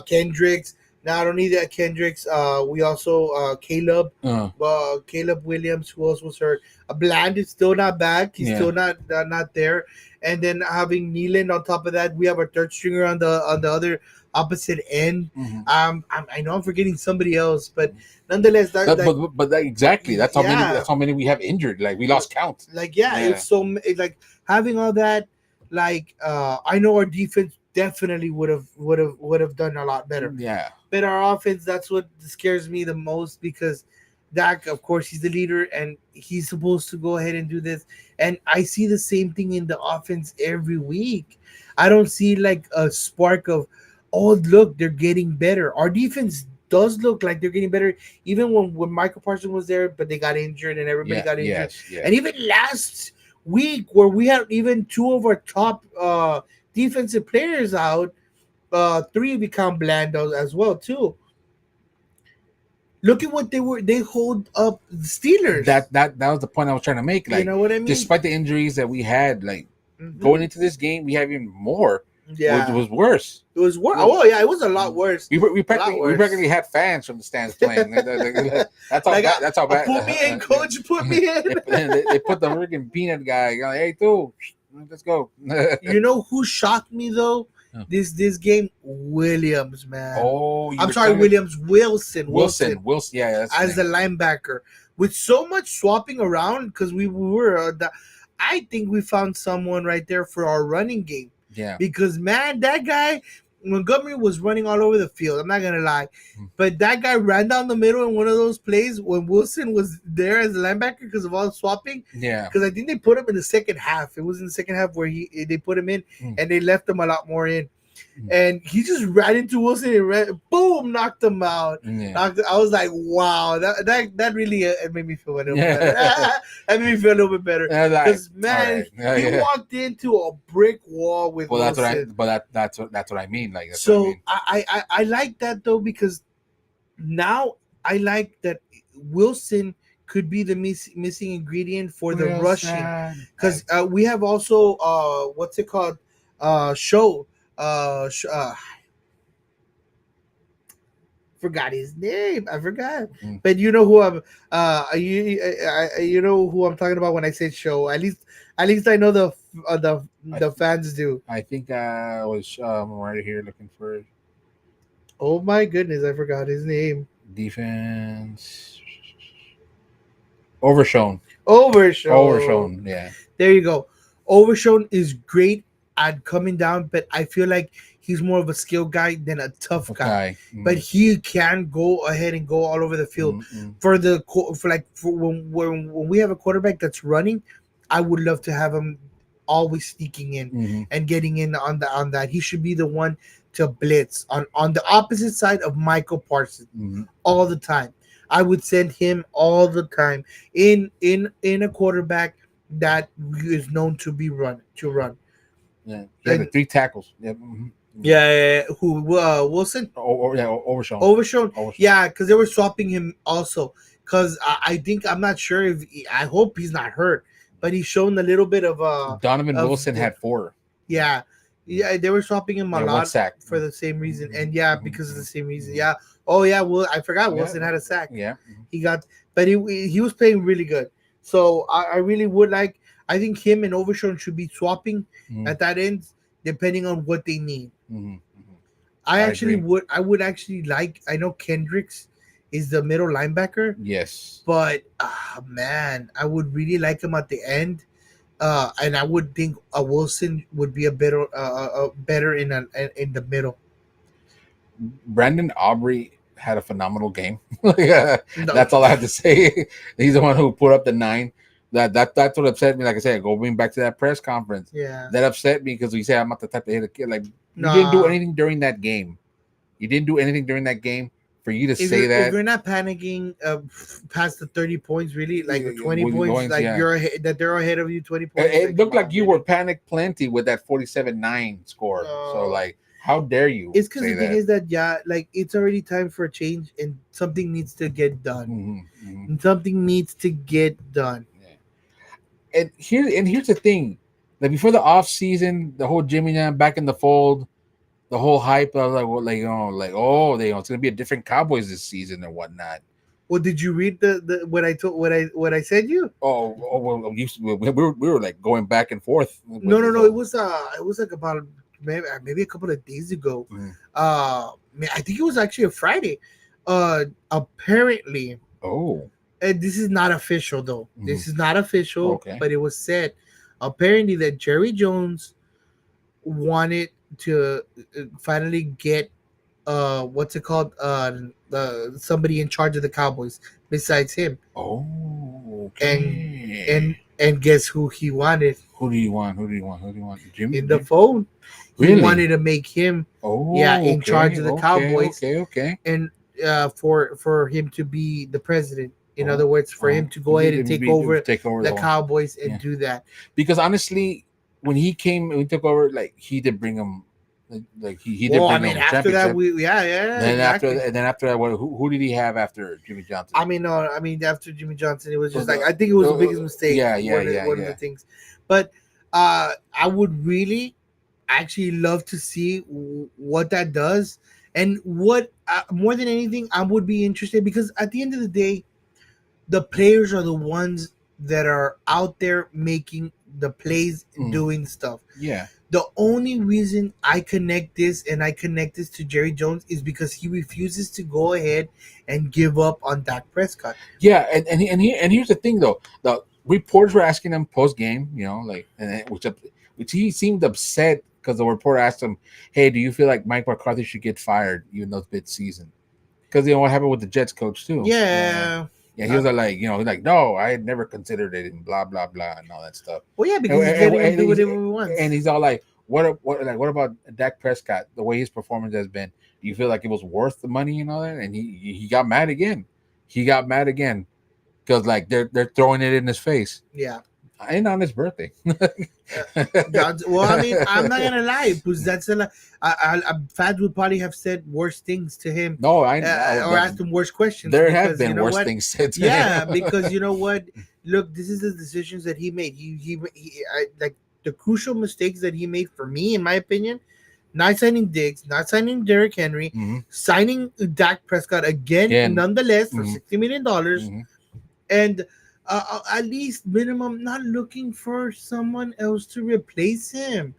Kendricks. Not only that, Kendricks, we also Caleb Williams, who else was hurt. Bland is still not back; he's still not there. And then having Nealon on top of that, we have our third stringer on the other opposite end. I know I'm forgetting somebody else, but nonetheless, exactly that's how many we have injured. Like we lost count. It's so like having all that. Like I know our defense definitely would have done a lot better. Yeah. But our offense, that's what scares me the most, because Dak, of course, he's the leader and he's supposed to go ahead and do this. And I see the same thing in the offense every week. I don't see like a spark of, oh, look, they're getting better. Our defense does look like they're getting better, even when Michael Parsons was there, but they got injured and everybody got injured. Yes. And even last week, where we had even two of our top defensive players out, 3 become Bland as well too. Look at what they hold up the Steelers. That was the point I was trying to make. Like, you know what I mean? Despite the injuries that we had, like going into this game, we have even more. Yeah, it was worse. It was worse. Oh yeah, it was a lot worse. We practically had fans from the stands playing. That's how bad. Put me in, coach. Put me in. They put the freaking peanut guy. Like, hey, dude, let's go. You know who shocked me though? This game, Williams, man. Oh, I'm sorry, Williams. Wilson. Yeah, as the linebacker, with so much swapping around, because we were. I think we found someone right there for our running game. Yeah. Because man, that guy Montgomery was running all over the field. I'm not gonna lie, but that guy ran down the middle in one of those plays when Wilson was there as a linebacker because of all the swapping. Yeah. Because I think they put him in the second half. It was in the second half where they put him in, and they left him a lot more in. And he just ran into Wilson and boom, knocked him out. Yeah. I was like, wow, that really it made me feel a little bit better. That made me feel a little bit better. Because man, he walked into a brick wall with Wilson. That's what I mean. Like, so I mean. I like that though, because now I like that Wilson could be the missing ingredient for the rushing, because we have also what's it called, show forgot his name. I forgot. But you know who I'm you know who I'm talking about when I say show. At least I know the fans do. I think I was right here looking for Oh my goodness, I forgot his name. defense. Overshown. Overshown. Yeah. There you go. Overshown is great at coming down, but I feel like he's more of a skill guy than a tough guy. But he can go ahead and go all over the field. For when we have a quarterback that's running, I would love to have him always sneaking in and getting in on that. He should be the one to blitz on the opposite side of Michael Parsons all the time. I would send him all the time in a quarterback that is known to run. Yeah, the 3 tackles. Yeah. Yeah. Who Wilson? Overshown. Yeah, because they were swapping him also. Because I think I'm not sure if I hope he's not hurt, but he's shown a little bit of Donovan Wilson had 4. Yeah. Yeah, they were swapping him a lot sack. for the same reason, and because of the same reason. Yeah. Oh yeah. Well, I forgot Wilson had a sack. Yeah. He got, but he was playing really good. So I really would like. I think him and Overshown should be swapping at that end, depending on what they need. I would actually like. I know Kendricks is the middle linebacker. Yes. But man, I would really like him at the end. And I would think a Wilson would be a better in the middle. Brandon Aubrey had a phenomenal game. That's all I have to say. He's the one who put up the 9. That's what upset me. Like I said, going back to that press conference. Yeah, that upset me because we said I'm not the type to hit a kid. Like you didn't do anything during that game. For you to say that, if you're not panicking past the 30 points, really, like 20 points, like you're ahead, that they're ahead of you 20 points. It looked like you were panicked plenty with that 47-9 score. So like, how dare you? It's because the thing is that like it's already time for a change and something needs to get done. And something needs to get done. Yeah. And here's the thing, like before the off season, the whole Jimmy Jam back in the fold. The whole hype of it's gonna be a different Cowboys this season or whatnot. Well, did you read the what I said you? Well, we were like going back and forth. No. It was like about maybe a couple of days ago. I think it was actually a Friday. Apparently. Oh. And this is not official though. This is not official. Okay. But it was said apparently that Jerry Jones wanted to finally get what's it called, somebody in charge of the Cowboys besides him. Oh, okay. And guess who he wanted? Who do you want? Jimmy? In the phone. Really? He wanted to make him in charge of the Cowboys. Okay. And for him to be the president. In other words, for him to go ahead and take over the Cowboys and do that. Because honestly, when he took over, like he did bring him, like he did bring him after that, and then after that, who did he have after Jimmy Johnson? After Jimmy Johnson, it was just I think it was the biggest mistake. One of the things, but I would really actually love to see what that does, and what more than anything, I would be interested because at the end of the day, the players are the ones that are out there making the plays, doing stuff. Yeah. The only reason I connect this to Jerry Jones is because he refuses to go ahead and give up on Dak Prescott. Yeah, and here's the thing though, the reporters were asking him post game, which he seemed upset because the reporter asked him, "Hey, do you feel like Mike McCarthy should get fired even though it's mid-season?" Because what happened with the Jets coach too. Yeah. Yeah, he was like, no, I had never considered it, and blah blah blah, and all that stuff. Well, yeah, because he's letting him do whatever he wants. And he's all like, what about Dak Prescott? The way his performance has been, do you feel like it was worth the money and all that? And he got mad again. Because like they're throwing it in his face. Yeah. ain't on his birthday. Well, I mean, I'm not gonna lie, because that's fans would probably have said worse things to him. No, or asked him worse questions. There have been worse things said to him. Because you know what? Look, this is the decisions that he made. Like the crucial mistakes that he made for me, in my opinion. Not signing Diggs, not signing Derrick Henry, signing Dak Prescott again. Nonetheless, for $60 million. And at least minimum, not looking for someone else to replace him.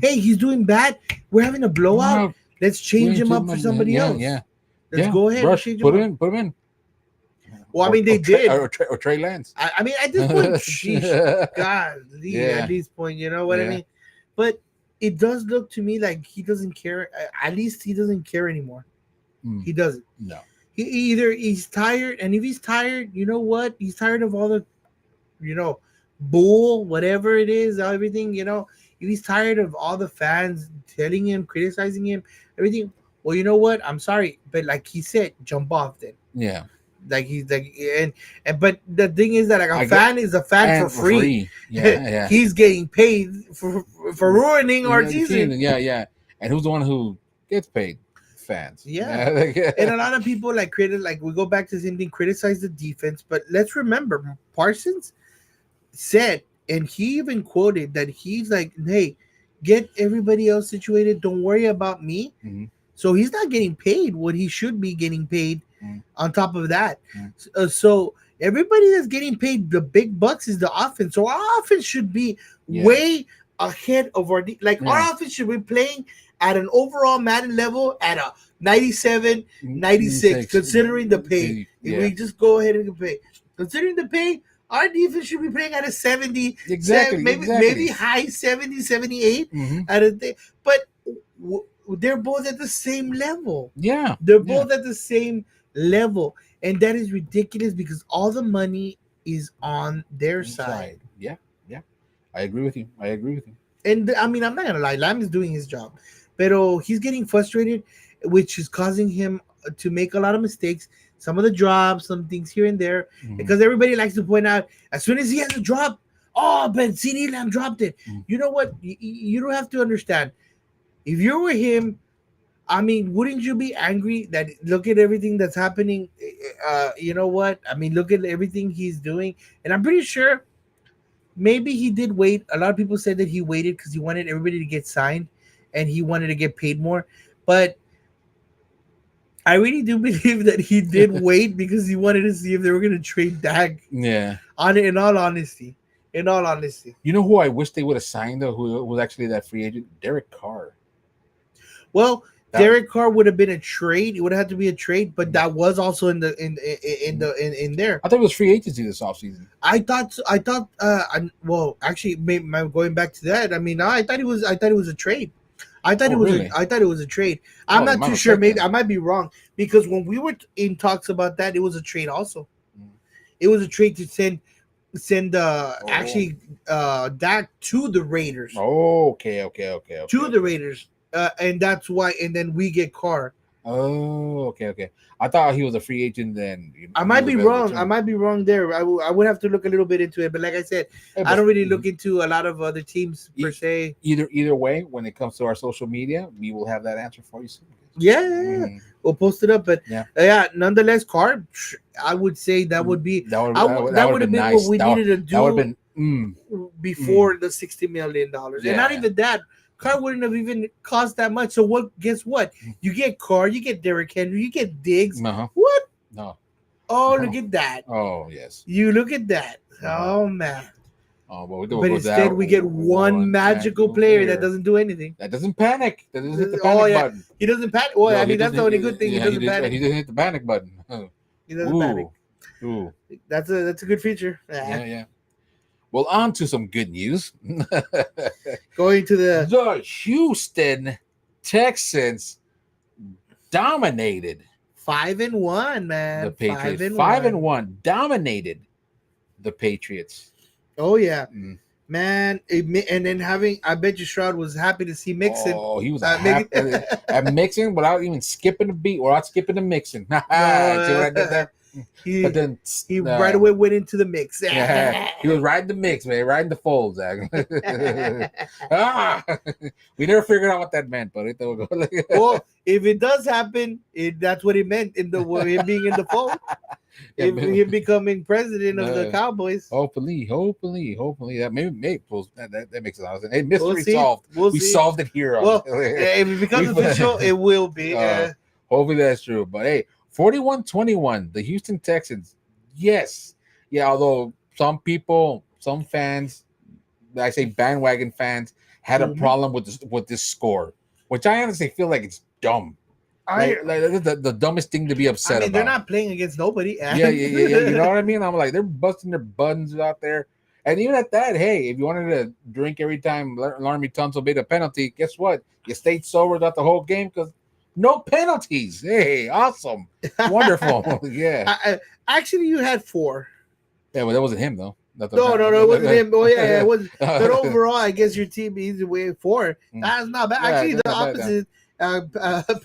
Hey, he's doing bad. We're having a blowout. Let's change him up for somebody else. Let's go ahead and change him up. Put him in. Well, I mean, they did. Or Trey Lance. I mean, at this point, sheesh, God, at this point, you know what I mean? But it does look to me like he doesn't care. At least he doesn't care anymore. He doesn't. No. He's tired, and if he's tired, you know what? He's tired of all the, bull, whatever it is, everything, if he's tired of all the fans telling him, criticizing him, everything, well, you know what? I'm sorry, but like he said, jump off then. Yeah. Like he's like, but the thing is that like a fan is a fan for free. Yeah. He's getting paid for ruining our season. Yeah. And who's the one who gets paid? Fans. Yeah. And a lot of people we go back to the same thing, criticize the defense, but let's remember Parsons said, and he even quoted that he's like, hey, get everybody else situated, don't worry about me. So he's not getting paid what he should be getting paid. On top of that, so everybody that's getting paid the big bucks is the offense. So our offense should be way ahead of our our offense should be playing at an overall Madden level at a 97, 96, considering the pay. If we just go ahead and pay, considering the pay, our defense should be playing at a 70, maybe high 70, 78 at a day. But they're both at the same level. Yeah, they're both at the same level, and that is ridiculous because all the money is on their side. Yeah, I agree with you. And I mean, I'm not gonna lie, Lamb is doing his job, but he's getting frustrated, which is causing him to make a lot of mistakes. Some of the drops, some things here and there, because everybody likes to point out as soon as he has a drop, but CeeDee Lamb dropped it. You know what? You don't have to understand. If you were him, I mean, wouldn't you be angry that look at everything that's happening? You know what? I mean, look at everything he's doing. And I'm pretty sure maybe he did wait. A lot of people said that he waited because he wanted everybody to get signed and he wanted to get paid more. But I really do believe that he did wait because he wanted to see if they were going to trade Dak. Yeah. In all honesty. You know who I wish they would have signed, though, who was actually that free agent? Derek Carr. Well, Derek Carr would have been a trade. It would have had to be a trade, but that was also in there. I thought it was free agency this offseason. I thought. Well, actually, going back to that, I mean, I thought it was a trade. I thought it was a trade. I'm not too sure. Maybe I might be wrong because when we were in talks about that, it was a trade also. It was a trade to send Dak to the Raiders. Oh, okay. To the Raiders. And that's why, and then we get Carr. Oh, okay. I thought he was a free agent then. I might be wrong. I might be wrong there. I would have to look a little bit into it. But like I said, I don't really look into a lot of other teams per se. Either way, when it comes to our social media, we will have that answer for you soon. Yeah. We'll post it up. But nonetheless, Carr, I would say that would be that would have been nice. What we needed to do. That would have been before the $60 million. And not even that. Carr wouldn't have even cost that much. So guess what? You get Carr, you get Derrick Henry, you get Diggs. What? No. Oh, look at that. Oh, yes. You look at that. Oh, man. Oh, but instead we get one magical player that doesn't do anything. That doesn't panic. That doesn't hit the panic button. He doesn't panic. Well, I mean, that's the only good thing. He doesn't panic. He doesn't hit the panic button. He doesn't panic. Ooh. That's a good feature. Yeah. Well, on to some good news. Going to the Houston Texans dominated 5-1, man. The Patriots 5-1 dominated the Patriots. Oh yeah, man. And then I bet you Stroud was happy to see Mixon. Oh, he was happy at Mixon without even skipping a beat, without skipping the Mixon. See what I did there? he but then he right away went into the mix. Yeah, he was riding the mix, man, riding the folds. We never figured out what that meant, but well, if it does happen, that's what it meant in the him being in the fold. Yeah, if him becoming president of the Cowboys. Hopefully, that maybe that makes a lot of sense. Hey, mystery see. solved. We'll we see. solved it here. Well, if it becomes official, it will be. Hopefully that's true. But hey, 41-21, the Houston Texans. Yes, yeah. Although some people, some fans, I say bandwagon fans, had a problem with this score, which I honestly feel like it's dumb. Like the dumbest thing to be upset about. They're not playing against nobody. Yeah. You know what I mean? I'm like, they're busting their buttons out there. And even at that, hey, if you wanted to drink every time Laramie Tunsil made a penalty, guess what? You stayed sober throughout the whole game because no penalties. Hey, awesome. Wonderful. Yeah. Actually, you had 4. Yeah, well, that wasn't him, though. No, it wasn't him. Oh, yeah, it was. But overall, I guess your team is way 4. That's not bad. Actually, the opposite.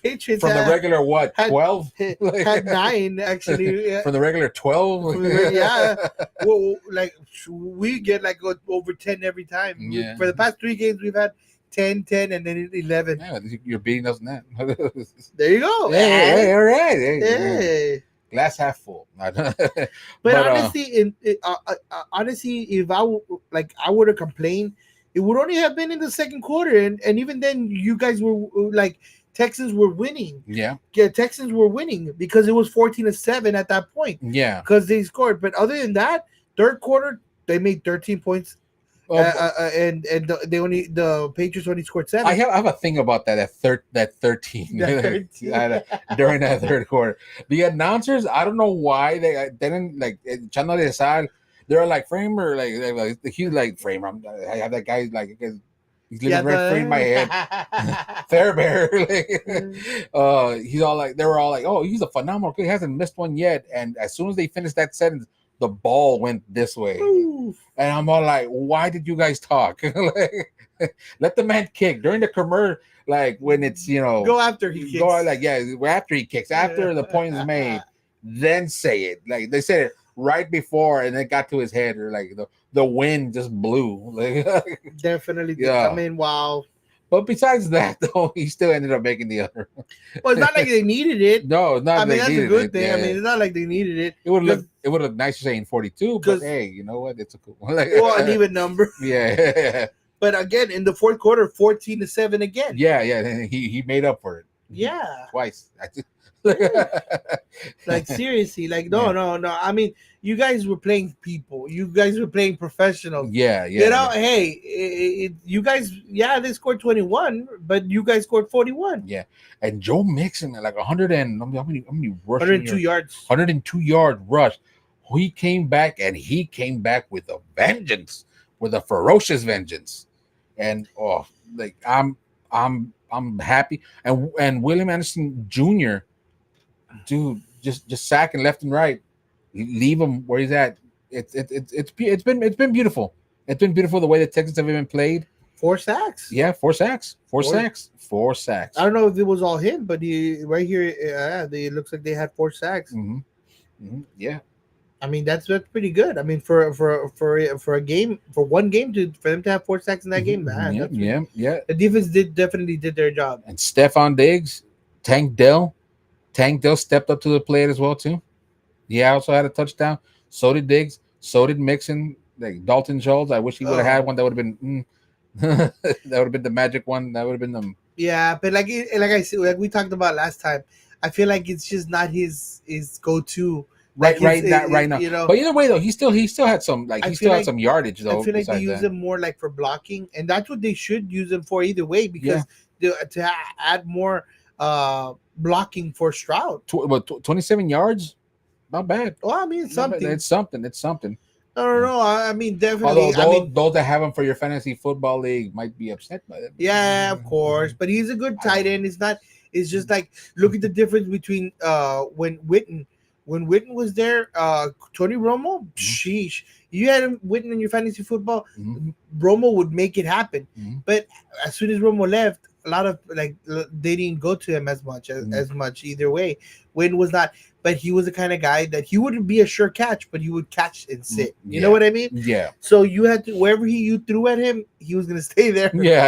Patriots from the regular 12 had 9 actually. From the regular 12. Yeah, well, like we get like over 10 every time. Yeah. For the past 3 games, we've had 10, and then 11. Yeah, you're beating us in that. There you go. Hey, all right. Hey. Glass half full. but honestly, honestly, if I would have complained, it would only have been in the second quarter, and even then, you guys were like Texans were winning. Yeah, Texans were winning because it was 14-7 at that point. Yeah, because they scored. But other than that, third quarter they made 13 points. And the Patriots only scored 7. I have a thing about that 13 during that third quarter. The announcers, I don't know why they didn't like Channel de Sal. They're like Framer, like he's like Framer. I have that guy like he's living right free in my head. Fairbear, he's all like they were all like, oh, he's a phenomenal kid. He hasn't missed one yet. And as soon as they finished that sentence, the ball went this way. Ooh. And I'm all like, why did you guys talk? Let the man kick during the commercial, like when it's go after he kicks. Go after he kicks, after the point is made, then say it. Like they said it right before, and it got to his head, or like the wind just blew. Definitely. Yeah. I mean, wow. But besides that, though, he still ended up making the other. Well, it's not like they needed it. No, it's not. I mean, that's a good thing. Yeah. I mean, it's not like they needed it. It would look nicer saying 42, but hey, you know what? It's a cool one. Well, an even number. Yeah. But again, in the fourth quarter, 14-7 again. Yeah. He made up for it. Yeah. Twice. Like seriously, like no. I mean, you guys were playing people. You guys were playing professionals. Yeah. Hey, you guys, they scored 21, but you guys scored 41. Yeah, and Joe Mixon like 100 and how many 102 yards. 102-yard rush. He came back with a vengeance, with a ferocious vengeance, and I'm happy. And William Anderson Jr. dude, just sacking left and right, leave him where he's at. It's been beautiful. It's been beautiful the way the Texans have been played. 4 sacks. Yeah, 4 sacks. 4 sacks. I don't know if it was all him, but right here, it looks like they had 4 sacks. Yeah. I mean, that's pretty good. I mean, for a game, for one game for them to have 4 sacks in that game, man. Yeah. The defense definitely did their job. And Stephon Diggs, Tank Dell stepped up to the plate as well too. He also had a touchdown. So did Diggs. So did Mixon. Like Dalton Schultz. I wish he would have had one that would have been. That would have been the magic one. That would have been them. Yeah, but like I said, like we talked about last time, I feel like it's just not his go-to. Right now. But either way, though, he still had some had some yardage though. I feel like they use him more like for blocking, and that's what they should use him for either way, because to add more blocking for Stroud. 27 yards, not bad. Well, I mean, something. It's something. No. I mean, definitely. Although those that have him for your fantasy football league might be upset by it. Yeah, of course. But he's a good tight end. It's not. It's just like look at the difference between when Witten was there, Tony Romo, sheesh. You had him Witten in your fantasy football, Romo would make it happen. But as soon as Romo left, a lot of they didn't go to him as much either way. Witten was not. but he was the kind of guy that he wouldn't be a sure catch, but he would catch and sit. You Yeah. know what I mean? Yeah. So you had to wherever you threw at him, he was gonna stay there. Yeah.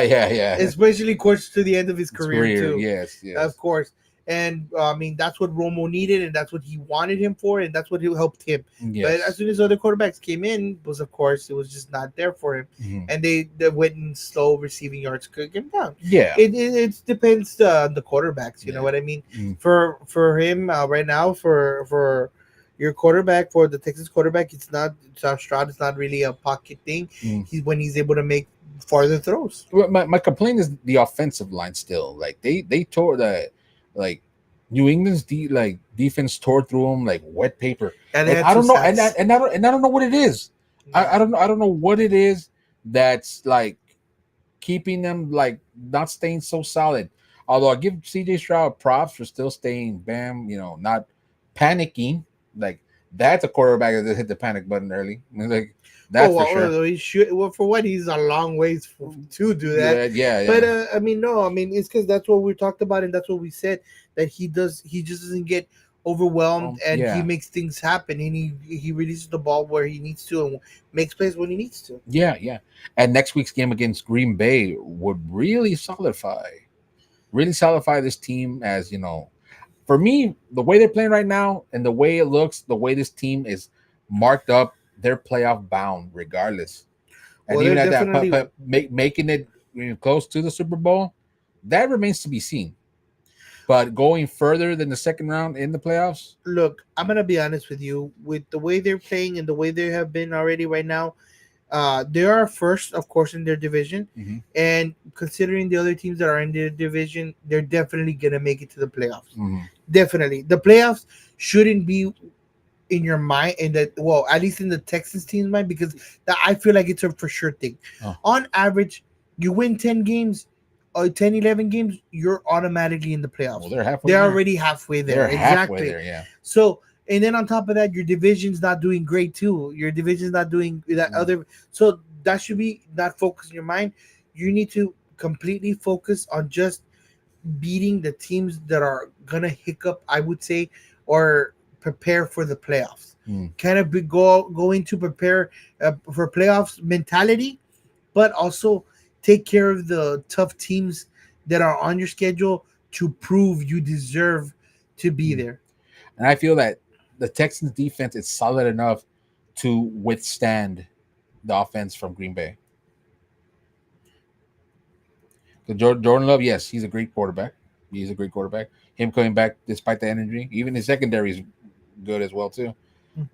Especially, of course, to the end of his career too. Yes. Of course. And I mean, that's what Romo needed, and that's what he wanted him for, and that's what helped him. But as Yes. soon as other quarterbacks came in, was of course it was just not there for him, and they went in slow receiving yards, could get him down. Yeah. It depends on the quarterbacks. You know what I mean? For him right now, for your quarterback, for the Texas quarterback, it's not Stroud. It's not really a pocket thing. He's able to make farther throws. Well, my complaint is the offensive line still. Like they tore the like New England's defense tore through them like wet paper. And I don't know, and I don't know what it is. I don't know what it is that's like keeping them like not staying so solid. Although I give CJ Stroud props for still staying not panicking. Like that's a quarterback that hit the panic button early. Like that's for sure. He should, for what, he's a long ways to do that. Yeah. But I mean, no, I mean it's because that's what we talked about, and that's what we said, that he just doesn't get overwhelmed, and he makes things happen, and he releases the ball where he needs to and makes plays when he needs to. Yeah. And next week's game against Green Bay would really solidify this team as, for me, the way they're playing right now and the way it looks, the way this team is marked up, they're playoff bound regardless. And even at that, making it close to the Super Bowl, that remains to be seen. But going further than the second round in the playoffs? Look, I'm going to be honest with you. With the way they're playing and the way they have been already right now, they are first, of course, in their division. And considering the other teams that are in their division, they're definitely going to make it to the playoffs. Definitely. The playoffs shouldn't be in your mind, and that, well, at least in the Texas team's mind, because I feel like it's a for sure thing. On average, you win 10 games, or 10, 11 games, you're automatically in the playoffs. Well, they're halfway. They're already halfway there. They're halfway there, yeah. So, and then on top of that, your division's not doing great too. Your division's not doing that other. So that should be not focused in your mind. You need to completely focus on just beating the teams that are gonna hiccup, I would say, or prepare for the playoffs. Kind of going to prepare for playoffs mentality, but also take care of the tough teams that are on your schedule to prove you deserve to be there. And I feel that the Texans defense is solid enough to withstand the offense from Green Bay. The Jordan Love, yes, he's a great quarterback. Him coming back despite the injury, even his secondary is good as well too.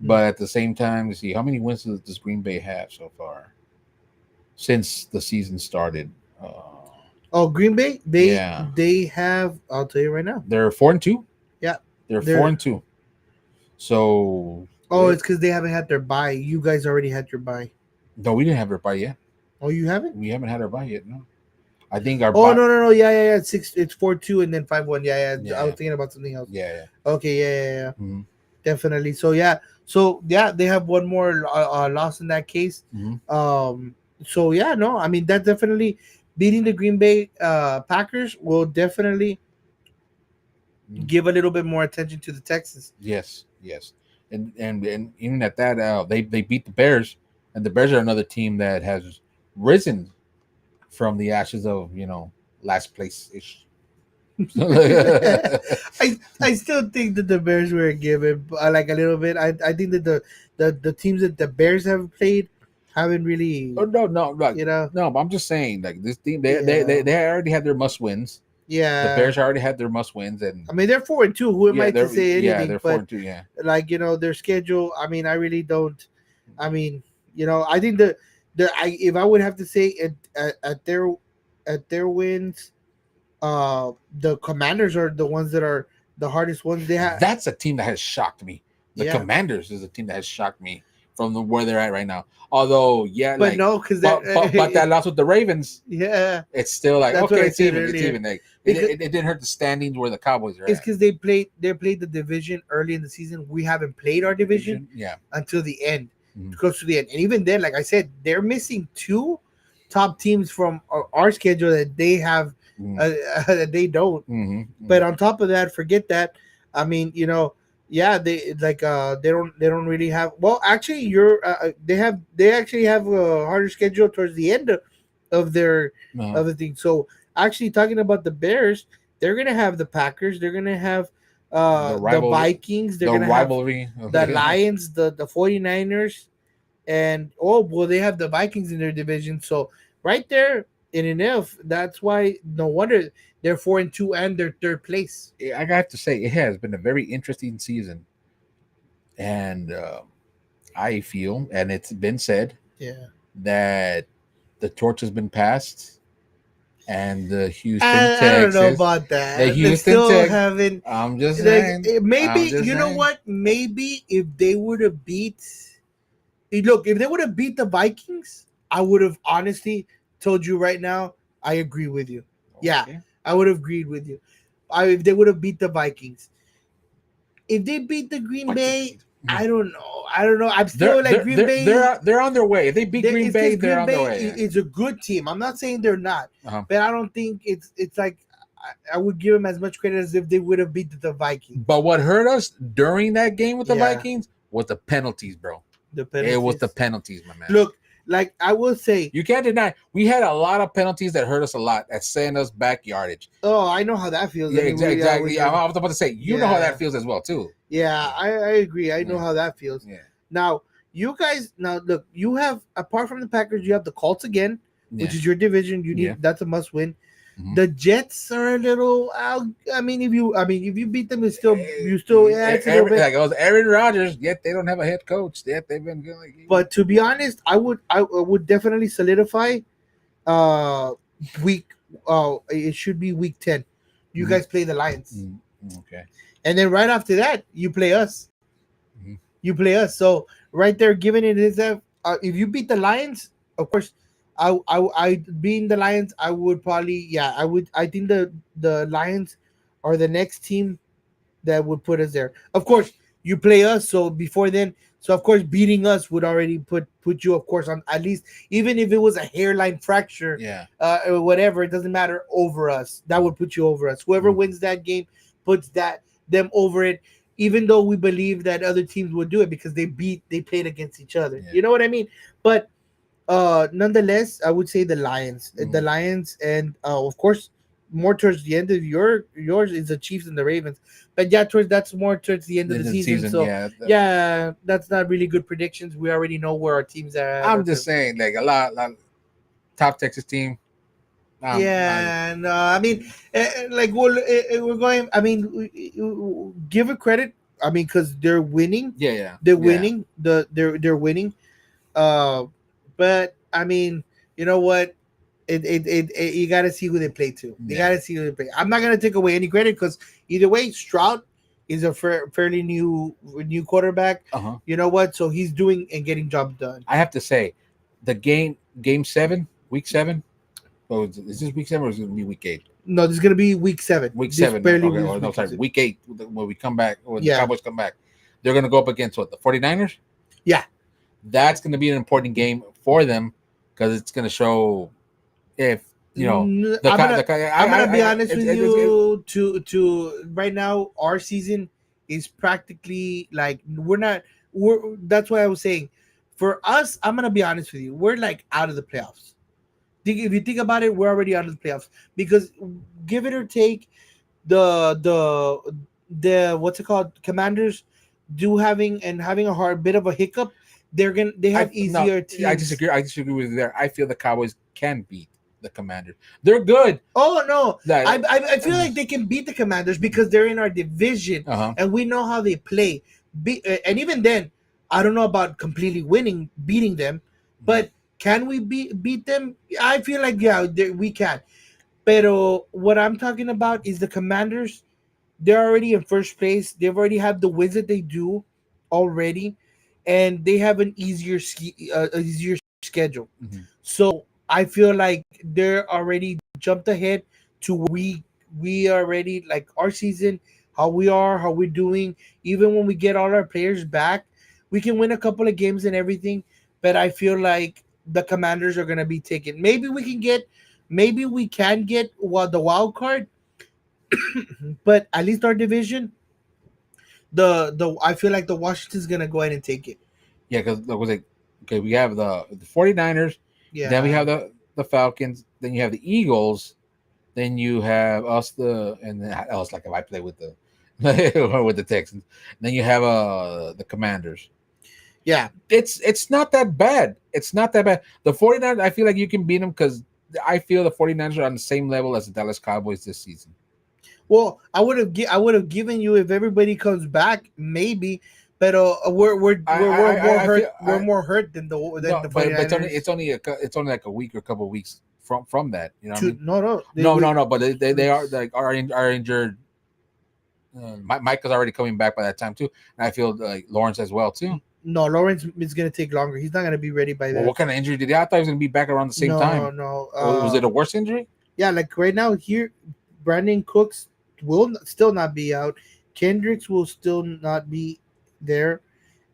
But at the same time, let's see, how many wins does Green Bay have so far since the season started? Green Bay, they have. I'll tell you right now, they're 4-2. Yeah, they're 4-2. So, it's because they haven't had their bye. You guys already had your bye. No, we didn't have our bye yet. Oh, you haven't? We haven't had our bye yet. No, I think our. No. Yeah. It's 4-2 and then 5-1. Yeah. I was thinking about something else. Yeah. Okay. Yeah. Definitely. So they have one more loss in that case. So I mean, that definitely beating the Green Bay Packers will definitely give a little bit more attention to the Texans. Yes, and even at that, they beat the Bears, and the Bears are another team that has risen from the ashes of last place ish. I still think that the Bears were given like a little bit. I think that the teams that the Bears have played haven't really. Oh no, like, no. But I'm just saying, like this team, they already had their must wins. Yeah, the Bears already had their must wins, and I mean they're 4-2. Who am I to say anything? Yeah, they're 4-2. Yeah, like their schedule. I mean, I really don't. I mean, I think if I would have to say at their wins, the Commanders are the ones that are the hardest ones they have. That's a team that has shocked me. The Commanders is a team that has shocked me from where they're at right now. Although, but because but that loss with the Ravens, it's still like it's even. Like, it didn't hurt the standings where the Cowboys are. It's because they played the division early in the season. We haven't played our division until the end, close to the end, and even then, like I said, they're missing two top teams from our schedule that they have. That they don't. But on top of that, forget that. I mean, yeah, they don't really have. Well, actually, they actually have a harder schedule towards the end of their Uh, of the thing. So actually, talking about the Bears, they're gonna have the Packers. They're gonna have the the rival, Vikings. They're the gonna have rivalry. the Lions, the 49ers, and oh well, they have the Vikings in their division. So right there in enough, that's why no wonder they're 4-2 and they're third place. I got to say, it has been a very interesting season, and I feel, and it's been said Yeah. that the torch has been passed, and I don't know about The that. They Houston still Tex. haven't I'm just like saying. I'm maybe just you know saying. what? Maybe if they would have beat look, if they would have beat the Vikings, I would have honestly told you right now, I agree with you. Yeah, Okay. I would have agreed with you. If they would have beat the Vikings. If they beat the Green But Bay, I don't know. I don't know. I'm they're still like they're Green they're Bay. they're on their way. If they beat Green It's Bay, because they're Green on their Bay way. is a good team. I'm not saying they're not, Uh-huh. but I don't think it's like I would give them as much credit as if they would have beat the Vikings. But what hurt us during that game with the Yeah, Vikings was the penalties, bro. the It was the penalties. penalties, my man. Look, like I will say, You can't deny we had a lot of penalties that hurt us a lot at sending us back yardage. oh, I know how that feels. I Yeah, mean, exactly. Yeah, I was about to say, you know how yeah, that feels as well too. yeah. Yeah, I agree. I know yeah, how that feels. yeah, Now, you guys, now look, you have apart from the Packers, you have the Colts again, yeah, which is your division. You yeah. need that's a must win. Mm-hmm. The Jets are a little. If you beat them, it's still you still yeah, it's a little bit. Like it was Aaron Rodgers, yet they don't have a head coach. Yet they've been good. Like, But to be honest, I would definitely solidify uh week it should be week 10. You mm-hmm. guys play the Lions. Okay. And then right after that, you play us. Mm-hmm. You play us. So right there, given it is that if you beat the Lions, of course, I being the Lions, I would probably I would I think the Lions are the next team that would put us there. Of course, you play us, so before then, so of course, beating us would already put you, of course, on at least even if it was a hairline fracture, Yeah. or whatever, it doesn't matter over us. That would put you over us. Whoever wins that game puts them over it. Even though we believe that other teams would do it because they played against each other. Yeah. You know what I mean? But nonetheless, I would say the Lions, Mm. and of course, more towards the end of yours is the Chiefs and the Ravens. But yeah, that's more towards the end of the season. So yeah. yeah, that's not really good predictions. We already know where our teams are at. I'm just saying, like a lot top Texas team. Yeah, no, I mean, like we're going. I mean, give it credit. I mean, because they're winning. Yeah, yeah. They're Yeah. winning. They're winning. Uh, but I mean, you know what? You got to see who they play to. You got to see who they play. I'm not gonna take away any credit because either way, Stroud is a fairly new quarterback. Uh-huh. You know what? So he's doing and getting jobs done. I have to say, the game 7, week 7. Oh, is this week 7 or is it going to be week 8? No, this is gonna be week 7. Week This 7. barely Okay, was no, week sorry, 7. week 8 when we come back, when the Yeah. Cowboys come back. They're going to go up against what, the 49ers? Yeah. That's going to be an important game for them because it's going to show if, you know, I'm gonna be honest with you. To right now, our season is practically like That's why I was saying, for us, I'm gonna be honest with you. We're like out of the playoffs. If you think about it, we're already out of the playoffs because, give it or take, the what's it called, Commanders having a hard bit of a hiccup. They have easier teams. I disagree with you there. I feel the Cowboys can beat the Commanders. They're good. Oh no, I feel like they can beat the Commanders because they're in our division, and we know how they play. And even then, I don't know about completely beating them, but can we beat them? I feel like we can. Pero what I'm talking about is the Commanders. They're already in first place. They've already have the wins that they do already, and they have an easier schedule. Mm-hmm. So I feel like they're already jumped ahead to we already like our season, how we're doing. Even when we get all our players back, we can win a couple of games and everything. But I feel like the Commanders are gonna be taken. Maybe we can get the wild card, but at least our division, The I feel like the Washington's gonna go ahead and take it. Yeah, because it was like, okay, we have the 49ers, then we Yeah. have the Falcons, then you have the Eagles, then you have us and then I was like if I play with the with the Texans, then you have the Commanders. Yeah. It's not that bad. It's not that bad. The 49ers, I feel like you can beat them because I feel the 49ers are on the same level as the Dallas Cowboys this season. Well, I would have given you if everybody comes back, maybe, but we're more I hurt. feel We're more hurt than no, the but 49ers. it's only like a week or a couple of weeks from that. You know what I To mean? no no they, No, we, no, no. But they are like are injured. Mike is already coming back by that time too, and I feel like Lawrence as well too. no, Lawrence is gonna take longer. He's not gonna be ready by Well, then. what kind of injury did he? I thought he was going to be back around the same No time. no. Was it a worse injury? Yeah, like right now here, Brandon Cooks will still not be out. Kendricks will still not be there,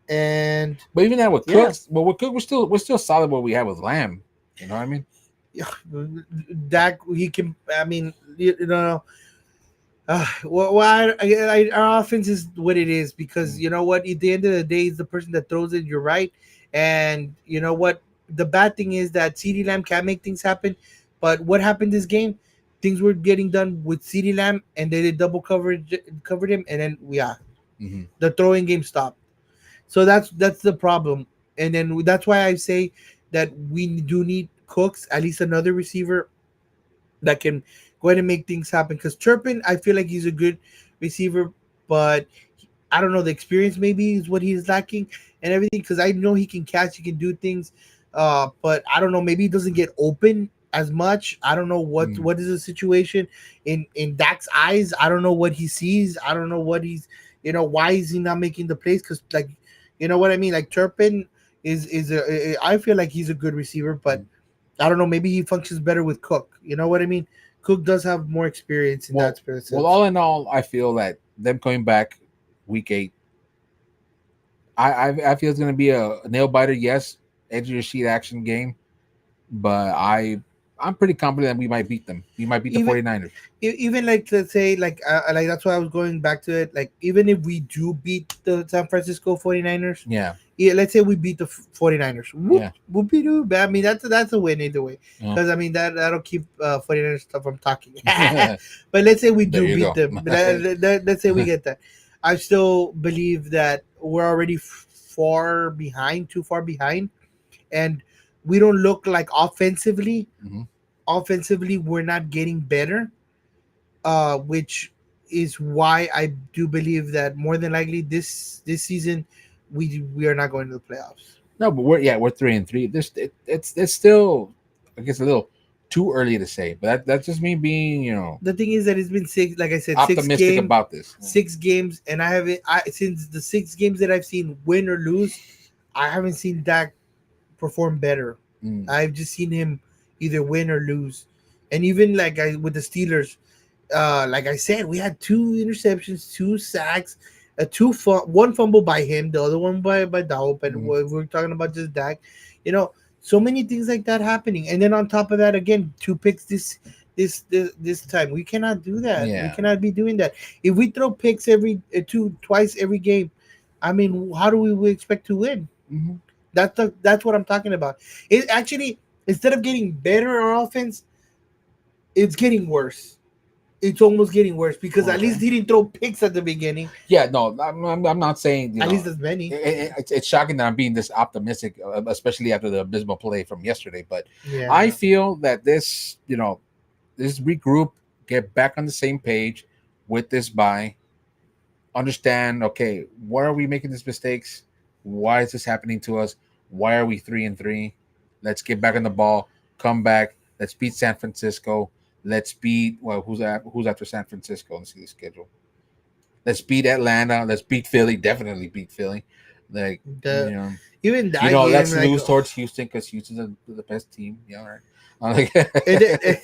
and But even that with yeah, Cooks, well, with Cook, we're still solid what we have with Lamb. You know what I mean? yeah, Dak he can. I mean, you know. Our offense is what it is because Mm. you know what? At the end of the day, it's the person that throws it. You're right, and you know what? The bad thing is that CeeDee Lamb can make things happen, but what happened this game? Things were getting done with CeeDee Lamb, and they did double coverage, covered him, and then Mm-hmm. the throwing game stopped. So that's the problem, and then that's why I say that we do need Cooks, at least another receiver that can go ahead and make things happen. Because Turpin, I feel like he's a good receiver, but I don't know, the experience maybe is what he's lacking and everything. Because I know he can catch, he can do things, but I don't know, maybe he doesn't get open as much. I don't know Mm. what is the situation in Dak's eyes. I don't know what he sees. I don't know what he's, why is he not making the plays? Because like, you know what I mean? Like Turpin I feel like he's a good receiver, but Mm. I don't know. Maybe he functions better with Cook. You know what I mean? Cook does have more experience in that spirit Well, sense. all in all, I feel that them coming back week 8, I feel it's going to be a nail biter. Yes, edge of your seat action game, but I'm pretty confident that we might beat them. We might beat the Even 49ers. even like let's say like that's why I was going back to it. Like even if we do beat the San Francisco 49ers, Yeah, yeah, let's say we beat the 49ers. Whoop yeah, whoopie doo. I mean that's a win either way. yeah. Because I mean that'll keep 49ers stuff from talking. But let's say we There do you beat go. them. Let's say we get that. I still believe that we're already far behind, too far behind, and we don't look like offensively. Hmm. Offensively, we're not getting better, which is why I do believe that more than likely this season we are not going to the playoffs. No, but we're 3-3. It's still, I guess, a little too early to say, but that's just me being The thing is that it's been six, like I said, optimistic about this. 6 games, and I haven't. I since the 6 games that I've seen, win or lose, I haven't seen Dak perform better. Mm. I've just seen him either win or lose, and even like with the Steelers, like I said, we had 2 interceptions, 2 sacks, one fumble by him, the other one by Dow. But Mm. we're talking about just Dak, so many things like that happening, and then on top of that, again, 2 picks this time. We cannot do that. We Yeah. cannot be doing that. If we throw picks twice every game, I mean, how do we expect to win? Hmm. That's what I'm talking about. It actually, instead of getting better on offense, it's getting worse. It's almost getting worse because at least Okay. he didn't throw picks at the beginning. Yeah, no, I'm not saying At least as many. it's shocking that I'm being this optimistic, especially after the abysmal play from yesterday. But I Yeah. feel that this regroup, get back on the same page with this buy, understand, okay, why are we making these mistakes? Why is this happening to us? Why are we 3-3? Let's get back on the ball, come back. Let's beat San Francisco. Let's beat who's after San Francisco? Let's see the schedule. Let's beat Atlanta. Let's beat Philly. Definitely beat Philly. Like The even that game, let's like, lose towards Houston because Houston's the best team. Yeah, right. I'm it,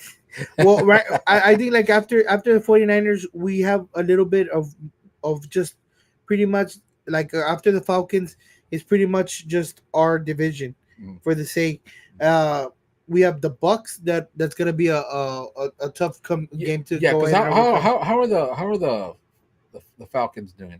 well, right. I think like after the 49ers, we have a little bit of just pretty much like after the Falcons, it's pretty much just our division Mm. for the sake. We have the Bucks that's gonna be a tough game to Yeah, go because ahead and overcome. how are the Falcons doing?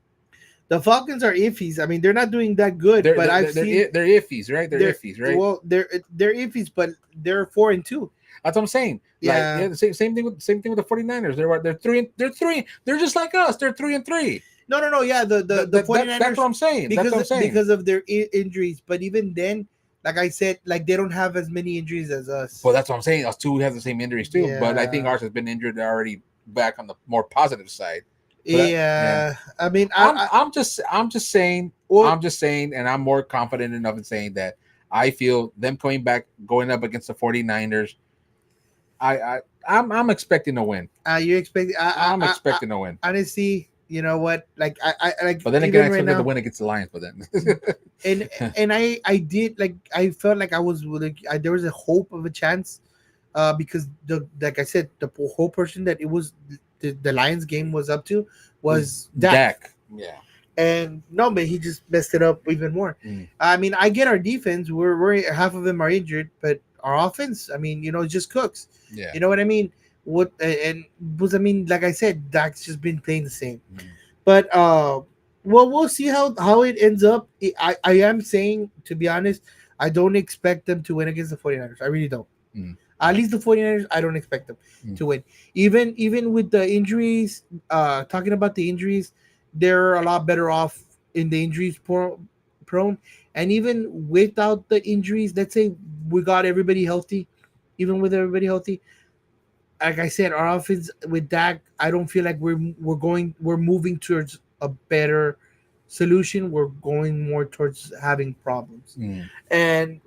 The Falcons are iffies. I mean, they're not doing that good, They're but they're, I've they're, seen they're iffies, right? They're they're iffies, right? well, they're iffies, but they're 4-2. That's what I'm saying. Like Yeah. yeah, the same thing with the 49ers. They're just like us. They're 3-3. No. Yeah, the That's 49ers what I'm saying. That's what I'm saying. because of their injuries. But even then, like I said, like they don't have as many injuries as us. But that's what I'm saying. Us two have the same injuries too. But I think Yeah. ours has been injured already back on the more positive side. But yeah, Yeah. I mean, well, I'm just saying, and I'm more confident enough in saying that I feel them coming back, going up against the 49ers. I'm expecting a win. you expect I'm expecting a win. honestly, you know what? Like I like But then again, I even right expected the now, win against the Lions. But then, and I did like I felt like I was like there was a hope of a chance, because the like I said the whole person that it was the Lions game was up to was Dak. Dak. Yeah. And no, but he just messed it up even more. I mean, I get our defense; we're half of them are injured, but our offense, I mean, it just cooks. Yeah. You know what I mean? What and was I mean, like I said, Dak's just been playing the same. But well, we'll see how it ends up. I am saying, to be honest, I don't expect them to win against the 49ers. I really don't. At least the 49ers, I don't expect them to win. Even with the injuries, talking about the injuries, they're a lot better off in the injuries prone. And even without the injuries, let's say we got everybody healthy, even with everybody healthy, like I said, our offense with Dak, I don't feel like we're moving towards a better solution. We're going more towards having problems. And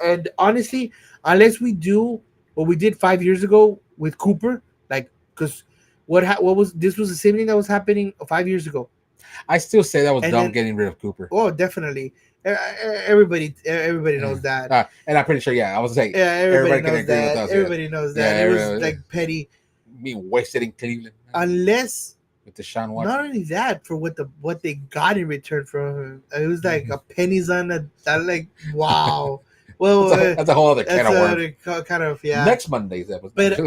and honestly, unless we do what we did 5 years ago with Cooper, like because what was this was the same thing that was happening 5 years ago. I still say that was And dumb then getting rid of Cooper. oh, definitely. Everybody knows that. And I'm pretty sure, yeah, I was saying Yeah, everybody everybody can knows agree with that. us. Everybody knows Yeah, that. It was like petty. Being wasted in Cleveland. Unless With Deshaun Watson. not only that, for what they got in return from him, it was like a pennies on a that like wow. Well, that's a whole other can of worms. Kind of yeah. Next Monday's episode. But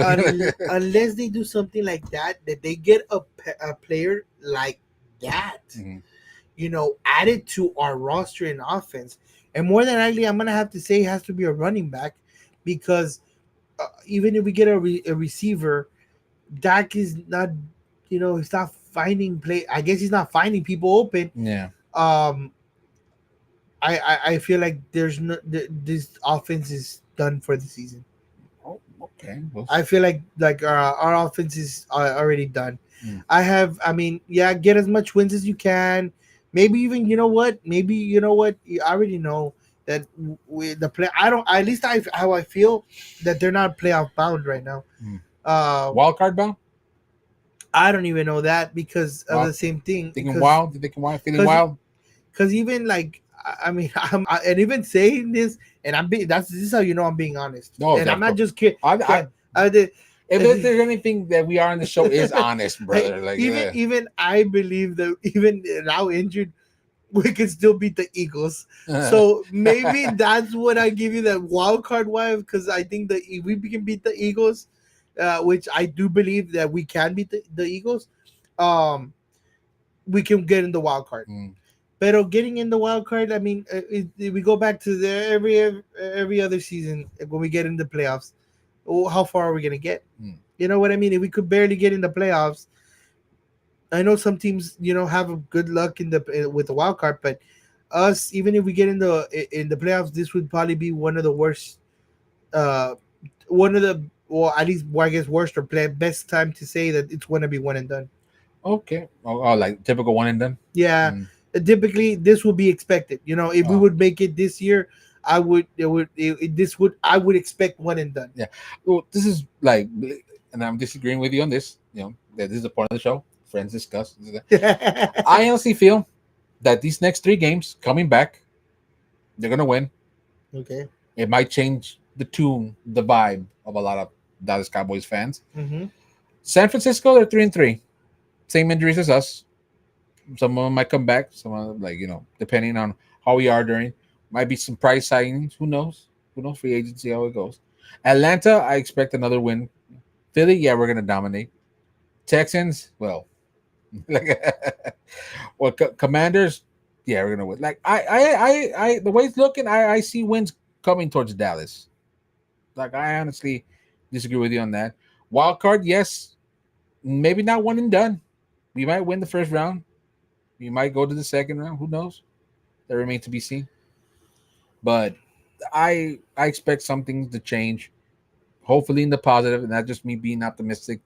unless they do something like that they get a player like that, added to our roster in offense, and more than likely, I'm gonna have to say it has to be a running back, because even if we get a receiver, Dak is not, he's not finding play. I guess he's not finding people open. Yeah. I feel like there's no this offense is done for the season. Oh, okay. I feel like our offense is already done. I mean, yeah, get as much wins as you can. Maybe even maybe you already know that with the play. I don't. At least how I feel that they're not playoff bound right now. Wild card bound. I don't even know that because of the same thing. Thinking wild, feeling wild. Because even like, I mean, and even saying this, and this is how you know I'm being honest. No, and I'm not just kidding. If there's anything that we are on the show is honest, brother. Like even I believe that even now injured, we can still beat the Eagles. So maybe that's what I give you that wild card wife, because I think that if we can beat the Eagles, which I do believe that we can beat the Eagles, we can get in the wild card. But getting in the wild card, I mean, we go back to every other season when we get in the playoffs. How far are we gonna get? You know what I mean? If we could barely get in the playoffs, I know some teams, have a good luck with the wild card, but us, even if we get in the playoffs, this would probably be one of the worst, at least I guess worst or best time to say that it's going to be one and done. Okay. Oh, like typical one and done. Yeah. Typically, this would be expected. If we would make it this year, I would expect one and done. Yeah. Well, this is like, and I'm disagreeing with you on this. That this is the point of the show. Friends discuss. I honestly feel that these next 3 games coming back, they're gonna win. Okay. It might change the tune, the vibe of a lot of Dallas Cowboys fans. San Francisco, they're 3-3. Same injuries as us. Some of them might come back. Some of them, depending on how we are during, might be some price signings. Who knows? Free agency, how it goes. Atlanta, I expect another win. Philly, yeah, we're gonna dominate. Texans, well, Like, well, Commanders, yeah, we're gonna win. Like the way it's looking, I see wins coming towards Dallas. Like I honestly disagree with you on that. Wild card, yes, maybe not one and done. We might win the first round. We might go to the second round. Who knows? That remains to be seen. But I expect something to change. Hopefully in the positive, and not just me being optimistic,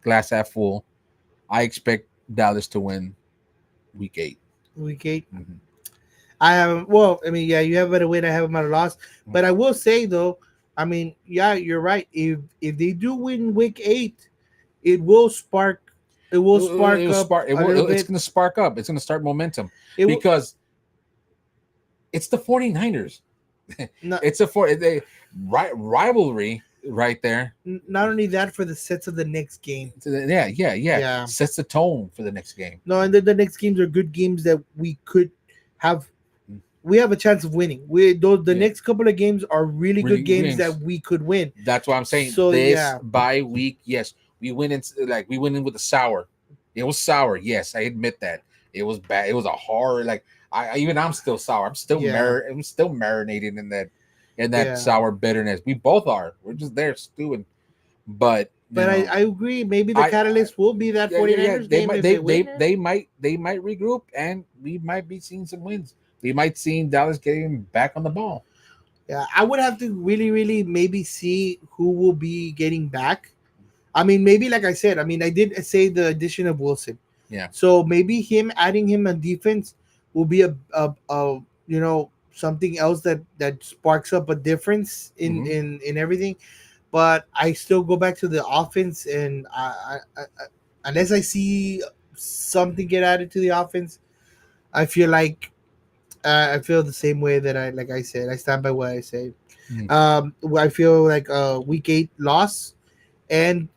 glass half full. I expect Dallas to win week 8. Week 8. Mm-hmm. I have well, I mean, yeah, you have a better win. I have them at a loss. But I will say though, I mean, yeah, you're right. If they do win week 8, it will spark. It will spark up a little bit. It's going to spark up. It's going to start momentum It because it's the 49ers. No, It's a rivalry right there. not only that, for the sets of the next game. Yeah. Sets the tone for the next game. No, and then the next games are good games that we could have. We have a chance of winning. The next couple of games are really good games that we could win. That's why I'm saying this bye week. Yes, we went in with a sour. It was sour. Yes, I admit that it was bad. It was a horror. Like I'm still sour. I'm still marinating in that sour bitterness. We both are. We're just there stewing. But I agree. Maybe the catalyst will be that 49ers game. They might regroup, and we might be seeing some wins. We might see Dallas getting back on the ball. Yeah, I would have to really, really maybe see who will be getting back. I mean, maybe like I said, I did say the addition of Wilson. Yeah. So maybe adding him on defense will be a something else that sparks up a difference in everything. But I still go back to the offense, and I unless I see something get added to the offense, I feel like I feel the same way that I said. I stand by what I say. I feel like week 8 loss, and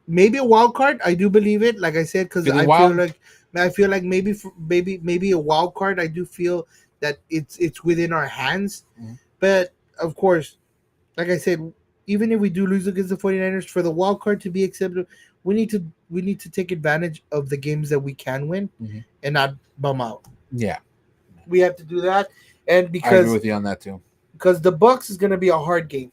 maybe a wild card. I do believe it. Like I said, because I feel like maybe a wild card. I do feel that it's within our hands. But of course, like I said, even if we do lose against the 49ers, for the wild card to be accepted, we need to take advantage of the games that we can win and not bum out. Yeah. We have to do that, and because I agree with you on that too. Because the Bucks is going to be a hard game.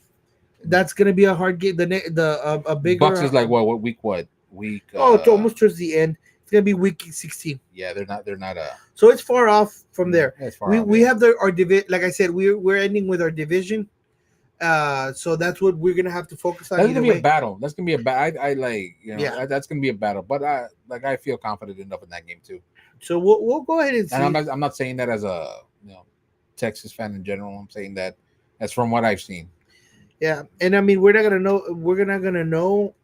That's going to be a hard game. A bigger Bucks is like what week? It's almost towards the end. It's going to be week 16. Yeah, they're not. So it's far off from there. Yeah, it's far off, we have our division. Like I said, we're ending with our division. So that's what we're gonna have to focus on. That's gonna be a battle. That's gonna be a battle. That's gonna be a battle. But I feel confident enough in that game too. So we'll go ahead and see. And I'm not saying that as a Texas fan in general. I'm saying that that's from what I've seen. Yeah, and I mean we're not gonna know. We're not gonna know.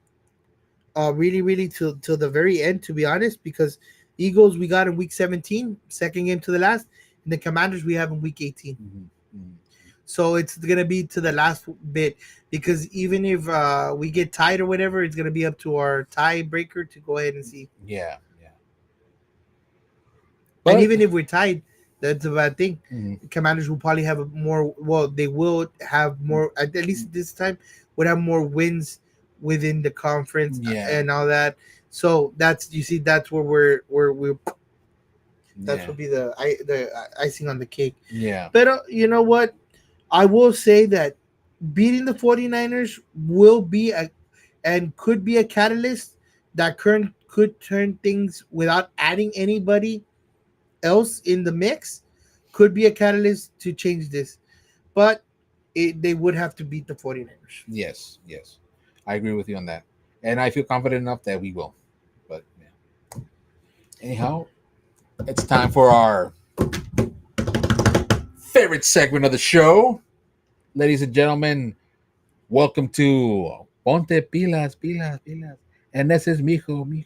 Really till the very end, to be honest, because Eagles we got in week 17, second game to the last, and the Commanders we have in week 18. So it's gonna be to the last bit, because even if we get tied or whatever, it's gonna be up to our tiebreaker to go ahead and see. Yeah. And even if we're tied, that's a bad thing. Commanders will probably have more. Well, they will have more. At least this time, would have more wins within the conference and all that. So that's where we're. That would be the icing on the cake. Yeah. But you know what? I will say that beating the 49ers will be and could be a catalyst that could turn things without adding anybody else in the mix, could be a catalyst to change this. But they would have to beat the 49ers. Yes. I agree with you on that. And I feel confident enough that we will. But yeah. Anyhow, it's time for our favorite segment of the show. Ladies and gentlemen, welcome to Ponte Pilas. And this is mijo.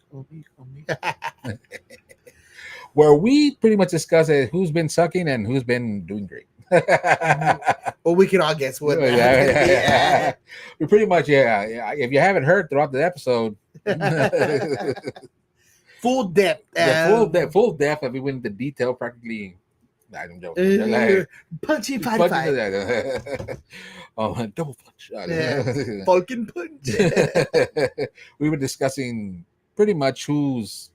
Where we pretty much discuss who's been sucking and who's been doing great. Well, we can all guess what. Yeah. We pretty much, if you haven't heard throughout the episode, full depth. Full depth, and we went into detail practically. I'm joking. Punchy five. Double punch. Falcon punch. We were discussing pretty much who's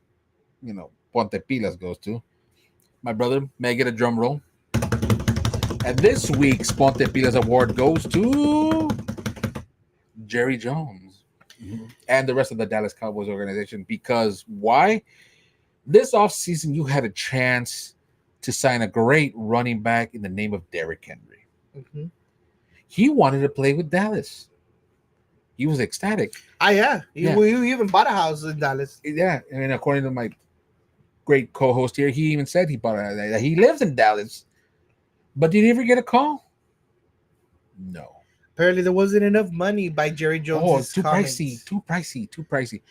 Ponte Pilas goes to. My brother, may I get a drum roll? And this week's Ponte Pilas Award goes to Jerry Jones and the rest of the Dallas Cowboys organization. Because why? This offseason, you had a chance to sign a great running back in the name of Derrick Henry. Mm-hmm. He wanted to play with Dallas. He was ecstatic. Yeah. You even bought a house in Dallas. Yeah, and according to my great co-host here, he even said that he lives in Dallas. But did he ever get a call? No. Apparently, there wasn't enough money by Jerry Jones. Too pricey.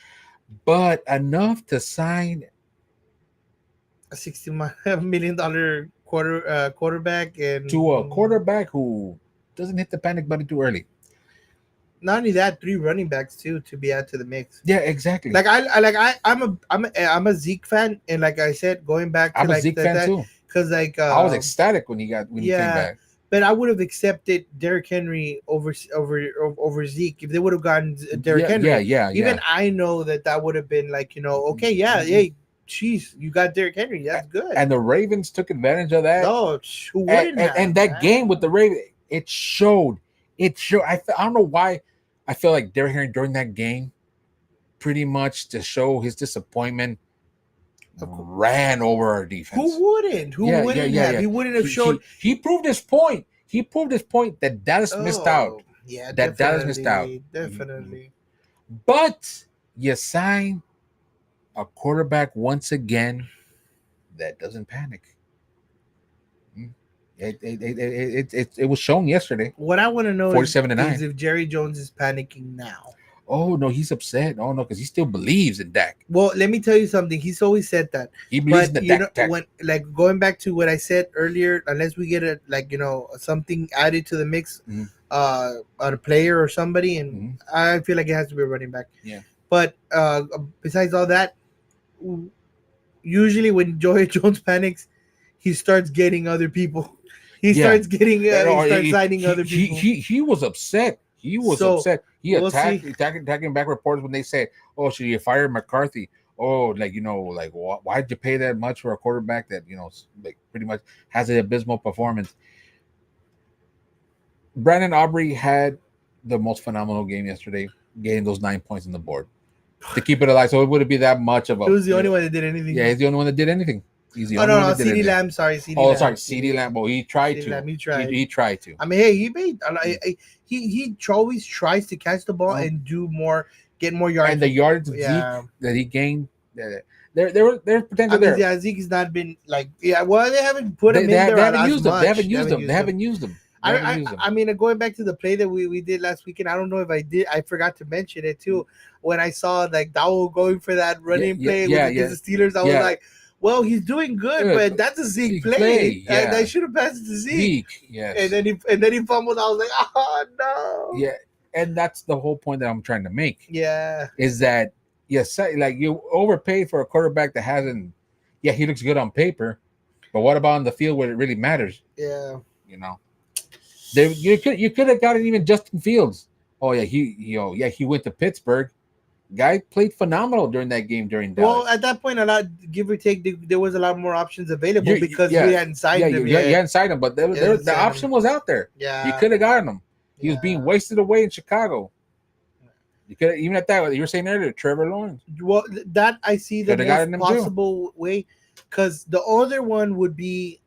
But enough to sign a $60 million quarterback and to a quarterback who doesn't hit the panic button too early. Not only that, 3 running backs too to be added to the mix. Yeah, exactly. I'm a Zeke fan, and like I said, going back to I'm a Zeke fan too. Because I was ecstatic when he came back. But I would have accepted Derrick Henry over Zeke if they would have gotten Derrick Henry. Even I know that would have been like, okay, hey, jeez, you got Derrick Henry, that's good. And the Ravens took advantage of that. No, who wouldn't have? And that game with the Ravens, it showed. I don't know why. I feel like Derrick Henry during that game, pretty much to show his disappointment, ran over our defense. Who wouldn't? Who wouldn't have? He wouldn't have showed. He proved his point. He proved his point that Dallas missed out. Yeah, that Dallas missed out. Definitely. But you sign a quarterback once again that doesn't panic. It was shown yesterday. What I want to know 47-9 is if Jerry Jones is panicking now. Oh no, he's upset. Oh no, because he still believes in Dak. Well, let me tell you something. He's always said that. He believes in the Dak. When, like going back to what I said earlier, unless we get something added to the mix, a player or somebody, and I feel like it has to be a running back. Yeah. But besides all that, usually when Jerry Jones panics, he starts getting other people. He starts getting. He starts signing other people. He was upset. He was upset. He attacking back reporters when they said, "Oh, should you fire McCarthy? Oh, why'd you pay that much for a quarterback that pretty much has an abysmal performance?" Brandon Aubrey had the most phenomenal game yesterday, getting those 9 points on the board to keep it alive. So it wouldn't be that much of a. He was the only one that did anything. Yeah, he's the only one that did anything. He's the only one that did anything. Lamb. Sorry, CeeDee Lamb. Sorry, CeeDee Lamb. Well, he tried to. Lamb, he tried to. I mean, hey, he made. He always tries to catch the ball and do more, get more yards. And the yards of Zeke that he gained, there's potential there. Yeah, Zeke's not been well, they haven't put him in there. They haven't used him. They haven't used him. I mean, going back to the play that we did last weekend, I don't know if I forgot to mention it too. When I saw Dowell going for that running play against the Steelers, I was like, well, he's doing good, but that's a Zeke play. I should have passed it to Zeke. Yes. And then he fumbled. I was like, oh no. Yeah, and that's the whole point that I'm trying to make. Yeah, is that you overpaid for a quarterback that hasn't. Yeah, he looks good on paper, but what about on the field where it really matters? Yeah, you could have gotten even Justin Fields. Oh yeah, he went to Pittsburgh. Guy played phenomenal during that game during Dallas. Well, at that point, a lot, give or take, there was a lot more options available because we hadn't signed him yet. You hadn't signed him, but the option was out there. Yeah, you could have gotten him. He was being wasted away in Chicago. You could even at that. You were saying earlier, Trevor Lawrence. Well, that I see the most possible way, because the other one would be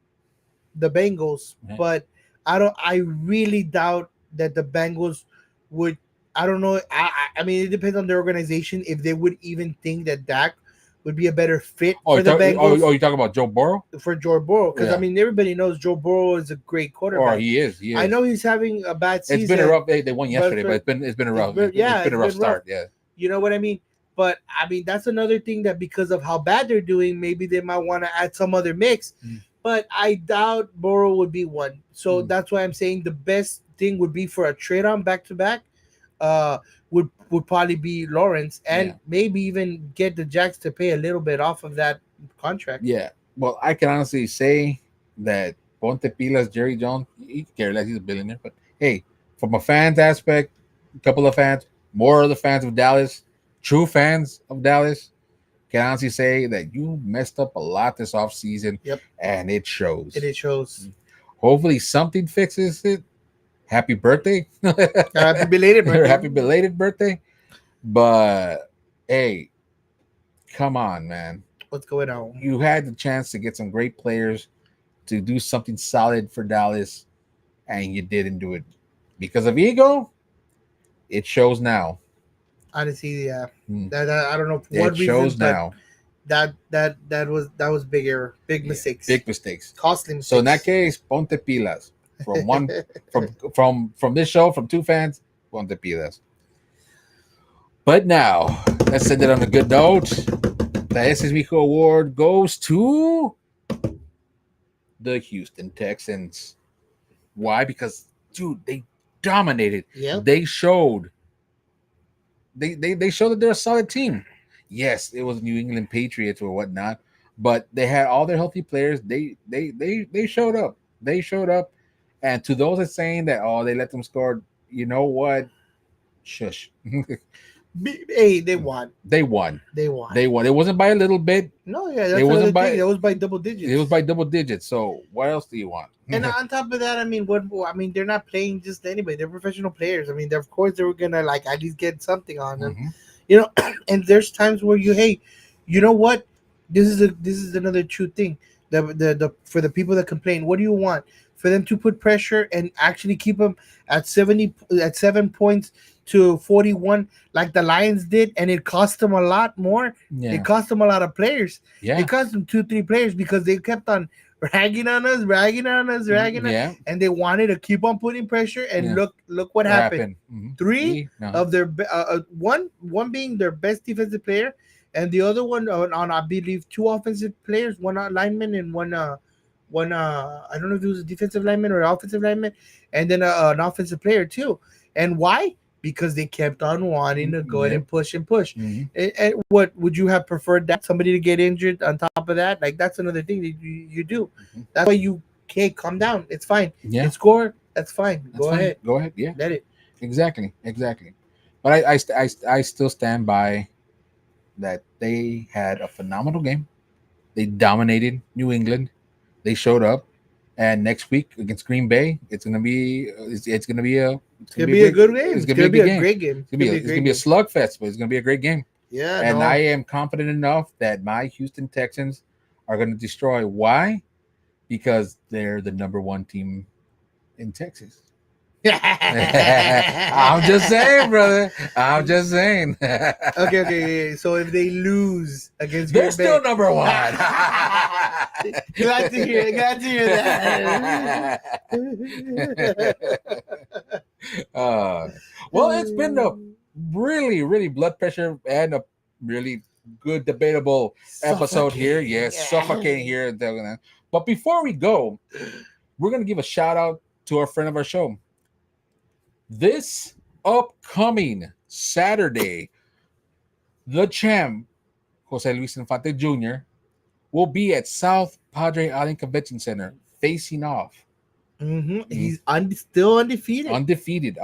the Bengals, but I really doubt that the Bengals would. I don't know. I mean, it depends on their organization if they would even think that Dak would be a better fit for the Bengals. Oh, you talking about Joe Burrow? For Joe Burrow, because I mean, everybody knows Joe Burrow is a great quarterback. Oh, he is. I know he's having a bad season. It's been a rough. They won yesterday, but it's been a rough. It's been a rough start. Yeah. You know what I mean? But I mean, that's another thing that because of how bad they're doing, maybe they might want to add some other mix. But I doubt Burrow would be one. So that's why I'm saying the best thing would be for a trade on back to back. Would probably be Lawrence and maybe even get the Jacks to pay a little bit off of that contract. Yeah. Well, I can honestly say that Ponte Pilas, Jerry Jones, he cares less. He's a billionaire. But hey, from a fan's aspect, a couple of fans, more of the fans of Dallas, true fans of Dallas, can honestly say that you messed up a lot this offseason. Yep. And it shows. It shows. Hopefully something fixes it. Happy birthday. Happy belated birthday. Happy belated birthday. But hey, come on, man. What's going on? You had the chance to get some great players to do something solid for Dallas, and you didn't do it because of ego. It shows now. Honestly, yeah. That I don't know for what it shows reason, now. That was big error, big mistakes, big mistakes, costly mistakes. So in that case, ponte pilas. From one, from this show, from two fans, ponte pilas. But now, let's end it on a good note. The Ese Mijo Award goes to the Houston Texans. Why? Because, dude, they dominated. Yeah. They showed. They showed that they're a solid team. Yes, it was New England Patriots or whatnot, but they had all their healthy players. They showed up. They showed up. And to those that saying that, oh, they let them score, you know what? Shush. Hey, they won. They won. They won. They won. It wasn't by a little bit. No, yeah, that's another thing. It was by double digits. It was by double digits. So what else do you want? And on top of that, I mean, they're not playing just anybody. They're professional players. I mean, of course they were gonna like at least get something on them, you know. And there's times where you know what? This is another true thing. The for the people that complain, what do you want? For them to put pressure and actually keep them at 7 points to 41 like the Lions did, and it cost them a lot more. Yeah. It cost them a lot of players. Yeah. It cost them 2-3 players because they kept on ragging on us, and they wanted to keep on putting pressure. And look what happened. Three of their one being their best defensive player, and the other one on I believe 2 offensive players, one lineman and one I don't know if it was a defensive lineman or an offensive lineman, and then an offensive player too. And why? Because they kept on wanting to go ahead and push. And what would you have preferred? That somebody to get injured on top of that? Like, that's another thing that you do. That's why you can't calm down. It's fine. Yeah. You score. That's fine. Go ahead. Yeah. Let it. Exactly. But I still stand by that they had a phenomenal game. They dominated New England. They showed up. And next week against Green Bay, it's gonna be a good game. It's gonna be a great game. It's gonna be a slugfest, but it's gonna be a great game. Yeah, and I am confident enough that my Houston Texans are gonna destroy. Why? Because they're the number 1 team in Texas. I'm just saying, brother. I'm just saying. Okay. So if they lose against Green Bay, they're still number 1. Glad to hear that. Well, it's been a really blood pressure and a really good debatable episode here. Yes, suffocating here. But before we go, we're going to give a shout out to our friend of our show. This upcoming Saturday, the champ, Jose Luis Infante Jr., will be at South Padre Island Convention Center facing off. He's still undefeated. Undefeated.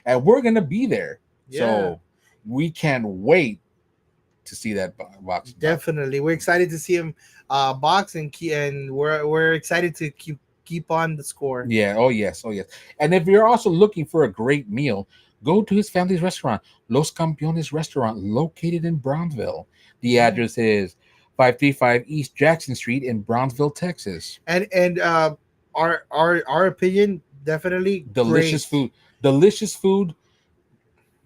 And we're going to be there. Yeah. So we can't wait to see that box. Definitely. We're excited to see him box and we're excited to keep on the score. Yeah. Oh, yes. And if you're also looking for a great meal, go to his family's restaurant, Los Campeones Restaurant, located in Brownsville. The address is 535 East Jackson Street in Brownsville, Texas. And our opinion, definitely delicious food. Delicious food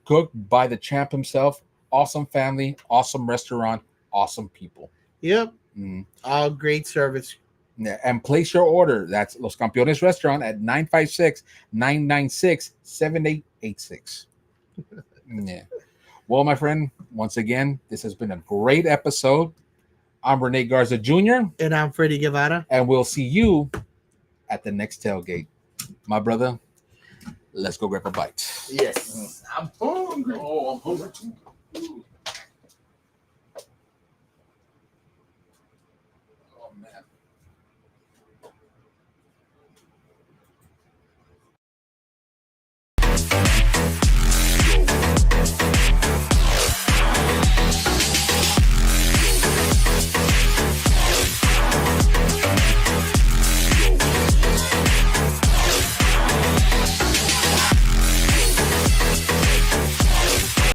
cooked by the champ himself. Awesome family, awesome restaurant, awesome people. Yep. All great service. Yeah, and place your order. That's Los Campeones Restaurant at 956-996-7886. Yeah. Well, my friend, once again, this has been a great episode. I'm Rene Garza Jr. And I'm Freddie Guevara. And we'll see you at the next tailgate. My brother, let's go grab a bite. Yes. I'm hungry. Oh, I'm hungry too.